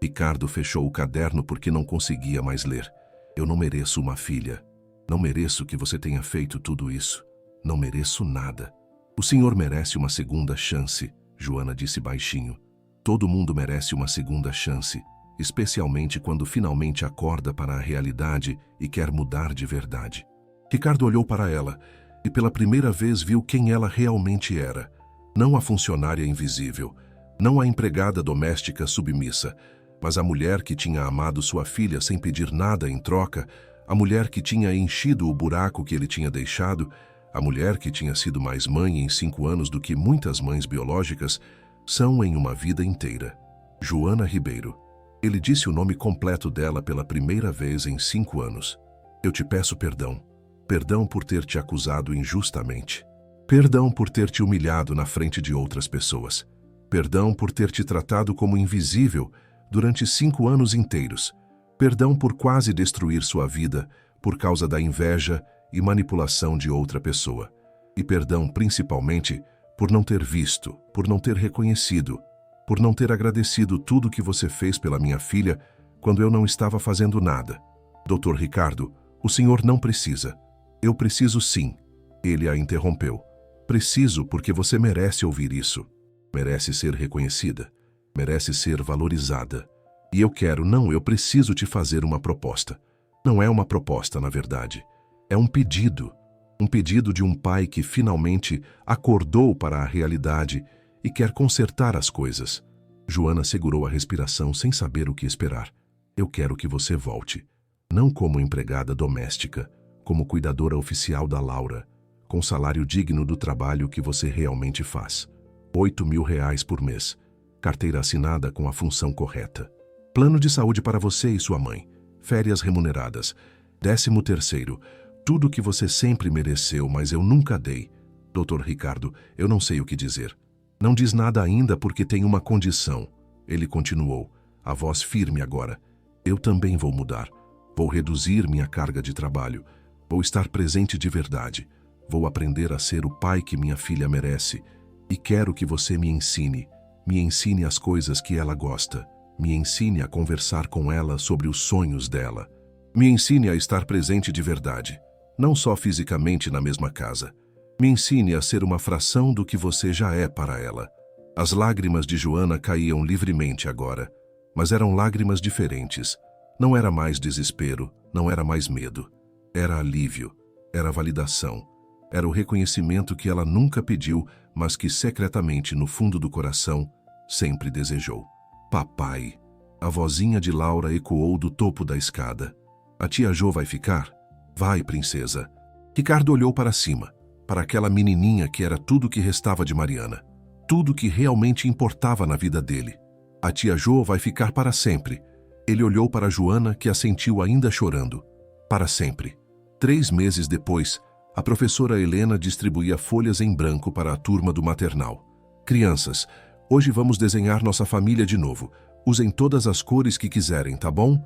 Ricardo fechou o caderno porque não conseguia mais ler. Eu não mereço uma filha. Não mereço que você tenha feito tudo isso. Não mereço nada. O senhor merece uma segunda chance, Joana disse baixinho. Todo mundo merece uma segunda chance, especialmente quando finalmente acorda para a realidade e quer mudar de verdade. Ricardo olhou para ela e pela primeira vez viu quem ela realmente era. Não a funcionária invisível, não a empregada doméstica submissa, mas a mulher que tinha amado sua filha sem pedir nada em troca, a mulher que tinha enchido o buraco que ele tinha deixado, a mulher que tinha sido mais mãe em 5 anos do que muitas mães biológicas são em uma vida inteira. Joana Ribeiro. Ele disse o nome completo dela pela primeira vez em 5 anos. Eu te peço perdão. Perdão por ter te acusado injustamente. Perdão por ter te humilhado na frente de outras pessoas. Perdão por ter te tratado como invisível durante 5 anos inteiros. Perdão por quase destruir sua vida por causa da inveja e manipulação de outra pessoa. E perdão principalmente por não ter visto, por não ter reconhecido, por não ter agradecido tudo que você fez pela minha filha quando eu não estava fazendo nada. Dr. Ricardo, o senhor não precisa. Eu preciso sim. Ele a interrompeu. Preciso porque você merece ouvir isso. Merece ser reconhecida. Merece ser valorizada. E eu preciso te fazer uma proposta. Não é uma proposta, na verdade. É um pedido. Um pedido de um pai que finalmente acordou para a realidade e quer consertar as coisas. Joana segurou a respiração sem saber o que esperar. Eu quero que você volte. Não como empregada doméstica, como cuidadora oficial da Laura, com salário digno do trabalho que você realmente faz. 8 mil reais por mês. Carteira assinada com a função correta. Plano de saúde para você e sua mãe. Férias remuneradas. 13º. Tudo que você sempre mereceu, mas eu nunca dei. Dr. Ricardo, eu não sei o que dizer. Não diz nada ainda porque tem uma condição. Ele continuou, a voz firme agora. Eu também vou mudar. Vou reduzir minha carga de trabalho. Vou estar presente de verdade. Vou aprender a ser o pai que minha filha merece. E quero que você me ensine. Me ensine as coisas que ela gosta. Me ensine a conversar com ela sobre os sonhos dela. Me ensine a estar presente de verdade. Não só fisicamente na mesma casa. Me ensine a ser uma fração do que você já é para ela. As lágrimas de Joana caíam livremente agora, mas eram lágrimas diferentes. Não era mais desespero, não era mais medo. Era alívio, era validação. Era o reconhecimento que ela nunca pediu, mas que secretamente no fundo do coração sempre desejou. Papai. A vozinha de Laura ecoou do topo da escada. A tia Jô vai ficar? Vai, princesa. Ricardo olhou para cima, para aquela menininha que era tudo que restava de Mariana. Tudo que realmente importava na vida dele. A tia Jô vai ficar para sempre. Ele olhou para Joana, que a sentiu ainda chorando. Para sempre. 3 meses depois, a professora Helena distribuía folhas em branco para a turma do maternal. Crianças, hoje vamos desenhar nossa família de novo. Usem todas as cores que quiserem, tá bom?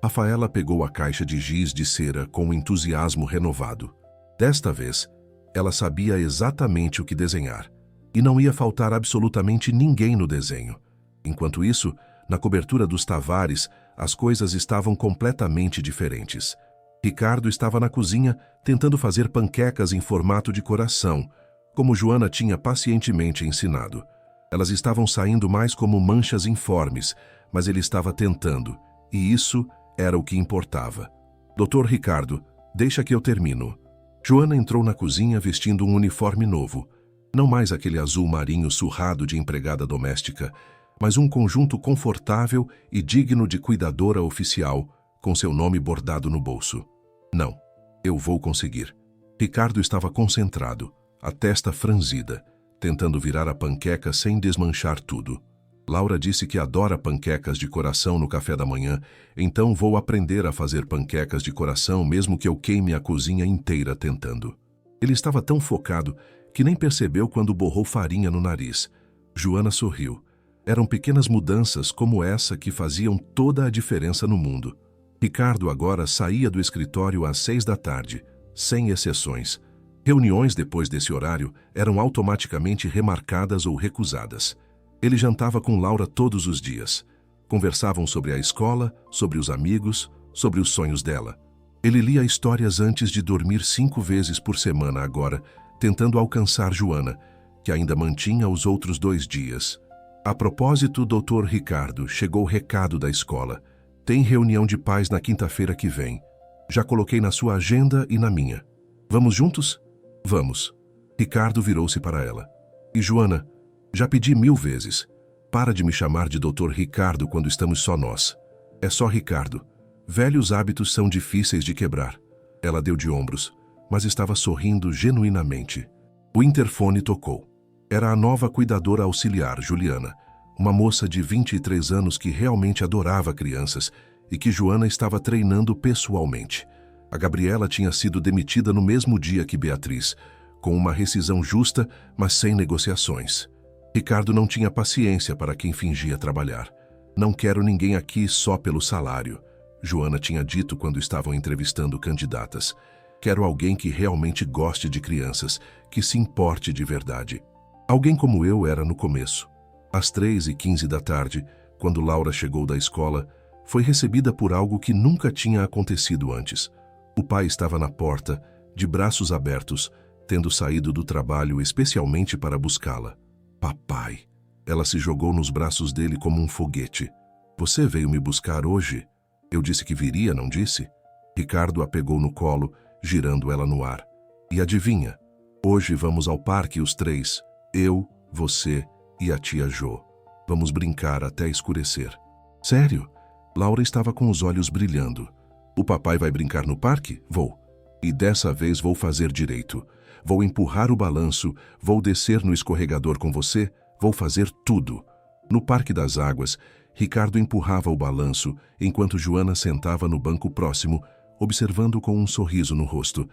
Rafaela pegou a caixa de giz de cera com um entusiasmo renovado. Desta vez, ela sabia exatamente o que desenhar. E não ia faltar absolutamente ninguém no desenho. Enquanto isso, na cobertura dos Tavares, as coisas estavam completamente diferentes. Ricardo estava na cozinha tentando fazer panquecas em formato de coração, como Joana tinha pacientemente ensinado. Elas estavam saindo mais como manchas informes, mas ele estava tentando, e isso era o que importava. Doutor Ricardo, deixa que eu termino. Joana entrou na cozinha vestindo um uniforme novo, não mais aquele azul marinho surrado de empregada doméstica, mas um conjunto confortável e digno de cuidadora oficial, com seu nome bordado no bolso. Não, eu vou conseguir. Ricardo estava concentrado, a testa franzida, tentando virar a panqueca sem desmanchar tudo. Laura disse que adora panquecas de coração no café da manhã, então vou aprender a fazer panquecas de coração mesmo que eu queime a cozinha inteira tentando. Ele estava tão focado que nem percebeu quando borrou farinha no nariz. Joana sorriu. Eram pequenas mudanças como essa que faziam toda a diferença no mundo. Ricardo agora saía do escritório às 6 da tarde, sem exceções. Reuniões depois desse horário eram automaticamente remarcadas ou recusadas. Ele jantava com Laura todos os dias. Conversavam sobre a escola, sobre os amigos, sobre os sonhos dela. Ele lia histórias antes de dormir 5 vezes por semana agora, tentando alcançar Joana, que ainda mantinha os outros 2 dias. A propósito, Dr. Ricardo, chegou o recado da escola. Tem reunião de pais na quinta-feira que vem. Já coloquei na sua agenda e na minha. Vamos juntos? Vamos. Ricardo virou-se para ela. E Joana, já pedi 1000 vezes. Para de me chamar de Dr. Ricardo quando estamos só nós. É só Ricardo. Velhos hábitos são difíceis de quebrar. Ela deu de ombros, mas estava sorrindo genuinamente. O interfone tocou. Era a nova cuidadora auxiliar, Juliana, uma moça de 23 anos que realmente adorava crianças e que Joana estava treinando pessoalmente. A Gabriela tinha sido demitida no mesmo dia que Beatriz, com uma rescisão justa, mas sem negociações. Ricardo não tinha paciência para quem fingia trabalhar. Não quero ninguém aqui só pelo salário, Joana tinha dito quando estavam entrevistando candidatas. Quero alguém que realmente goste de crianças, que se importe de verdade. Alguém como eu era no começo. Às 3h15 da tarde, quando Laura chegou da escola, foi recebida por algo que nunca tinha acontecido antes. O pai estava na porta, de braços abertos, tendo saído do trabalho especialmente para buscá-la. Papai! Ela se jogou nos braços dele como um foguete. Você veio me buscar hoje? Eu disse que viria, não disse? Ricardo a pegou no colo, girando ela no ar. E adivinha? Hoje vamos ao parque os 3. Eu, você e a tia Jo. Vamos brincar até escurecer. Sério? Laura estava com os olhos brilhando. O papai vai brincar no parque? Vou. E dessa vez vou fazer direito. Vou empurrar o balanço, vou descer no escorregador com você, vou fazer tudo. No Parque das Águas, Ricardo empurrava o balanço, enquanto Joana sentava no banco próximo, observando com um sorriso no rosto.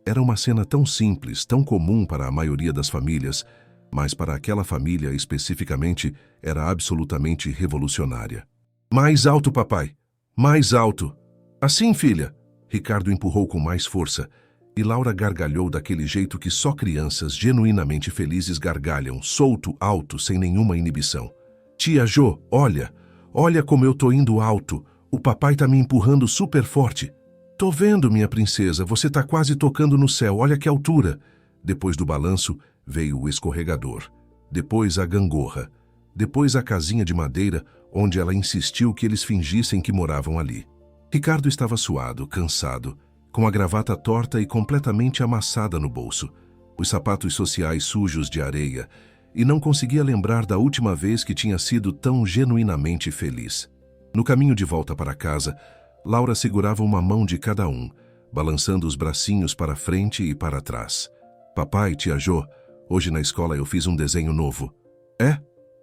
Era uma cena tão simples, tão comum para a maioria das famílias, mas para aquela família especificamente era absolutamente revolucionária. Mais alto, papai! Mais alto! Assim, filha! Ricardo empurrou com mais força, e Laura gargalhou daquele jeito que só crianças genuinamente felizes gargalham, solto, alto, sem nenhuma inibição. Tia Jo, olha! Olha como eu tô indo alto! O papai tá me empurrando super forte! Tô vendo, minha princesa, você tá quase tocando no céu, olha que altura! Depois do balanço, veio o escorregador. Depois a gangorra. Depois a casinha de madeira, onde ela insistiu que eles fingissem que moravam ali. Ricardo estava suado, cansado, com a gravata torta e completamente amassada no bolso, os sapatos sociais sujos de areia, e não conseguia lembrar da última vez que tinha sido tão genuinamente feliz. No caminho de volta para casa, Laura segurava uma mão de cada um, balançando os bracinhos para frente e para trás. Papai, tia Jo, hoje na escola eu fiz um desenho novo. É?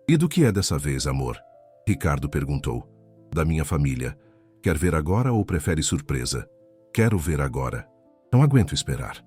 E do que é dessa vez, amor? Ricardo perguntou. Da minha família. Quer ver agora ou prefere surpresa? Quero ver agora. Não aguento esperar.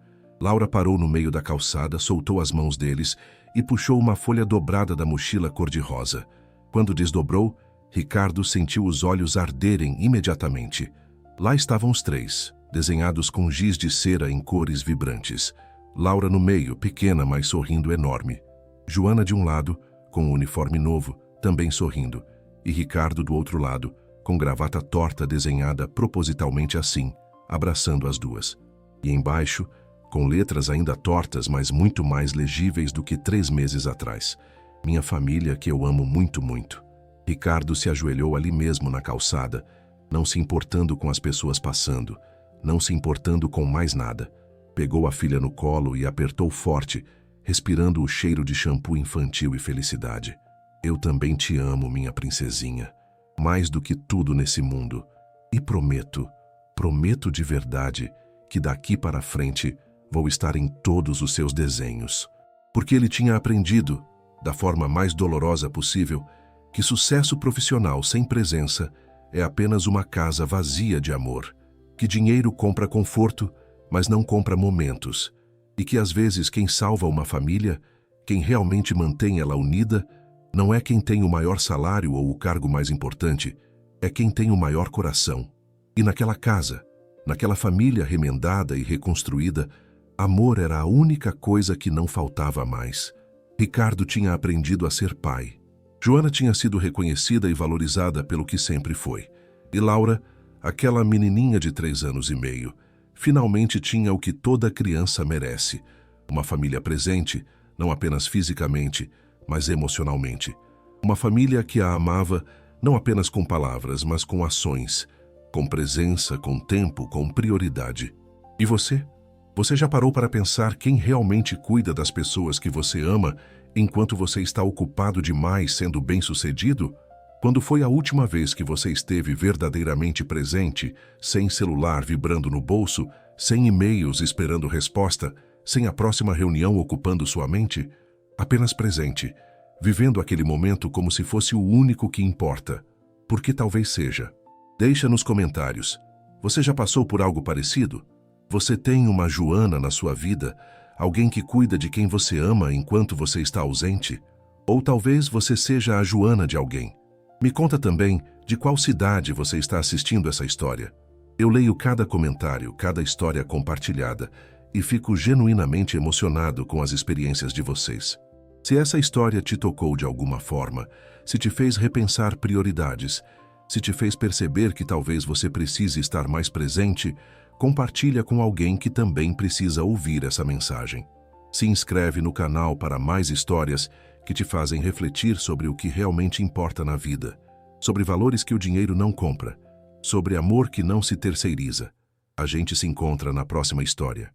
Laura parou no meio da calçada, soltou as mãos deles e puxou uma folha dobrada da mochila cor-de-rosa. Quando desdobrou, Ricardo sentiu os olhos arderem imediatamente. Lá estavam os três, desenhados com giz de cera em cores vibrantes. Laura no meio, pequena, mas sorrindo enorme. Joana de um lado, com um uniforme novo, também sorrindo. E Ricardo do outro lado, com gravata torta desenhada propositalmente assim, abraçando as duas. E embaixo, com letras ainda tortas, mas muito mais legíveis do que 3 meses atrás. Minha família, que eu amo muito, muito. Ricardo se ajoelhou ali mesmo na calçada, não se importando com as pessoas passando, não se importando com mais nada. Pegou a filha no colo e apertou forte, respirando o cheiro de shampoo infantil e felicidade. Eu também te amo, minha princesinha, mais do que tudo nesse mundo. E prometo de verdade, que daqui para frente vou estar em todos os seus desenhos. Porque ele tinha aprendido, da forma mais dolorosa possível, que sucesso profissional sem presença é apenas uma casa vazia de amor, que dinheiro compra conforto, mas não compra momentos, e que às vezes quem salva uma família, quem realmente mantém ela unida, não é quem tem o maior salário ou o cargo mais importante, é quem tem o maior coração. E naquela casa, naquela família remendada e reconstruída, amor era a única coisa que não faltava mais. Ricardo tinha aprendido a ser pai. Joana tinha sido reconhecida e valorizada pelo que sempre foi. E Laura, aquela menininha de 3 anos e meio, finalmente tinha o que toda criança merece. Uma família presente, não apenas fisicamente, mas emocionalmente. Uma família que a amava, não apenas com palavras, mas com ações, com presença, com tempo, com prioridade. E você? Você já parou para pensar quem realmente cuida das pessoas que você ama enquanto você está ocupado demais sendo bem-sucedido? Quando foi a última vez que você esteve verdadeiramente presente, sem celular vibrando no bolso, sem e-mails esperando resposta, sem a próxima reunião ocupando sua mente? Apenas presente, vivendo aquele momento como se fosse o único que importa. Porque talvez seja. Deixa nos comentários. Você já passou por algo parecido? Você tem uma Joana na sua vida? Alguém que cuida de quem você ama enquanto você está ausente? Ou talvez você seja a Joana de alguém. Me conta também de qual cidade você está assistindo essa história. Eu leio cada comentário, cada história compartilhada e fico genuinamente emocionado com as experiências de vocês. Se essa história te tocou de alguma forma, se te fez repensar prioridades, se te fez perceber que talvez você precise estar mais presente, compartilha com alguém que também precisa ouvir essa mensagem. Se inscreve no canal para mais histórias que te fazem refletir sobre o que realmente importa na vida, sobre valores que o dinheiro não compra, sobre amor que não se terceiriza. A gente se encontra na próxima história.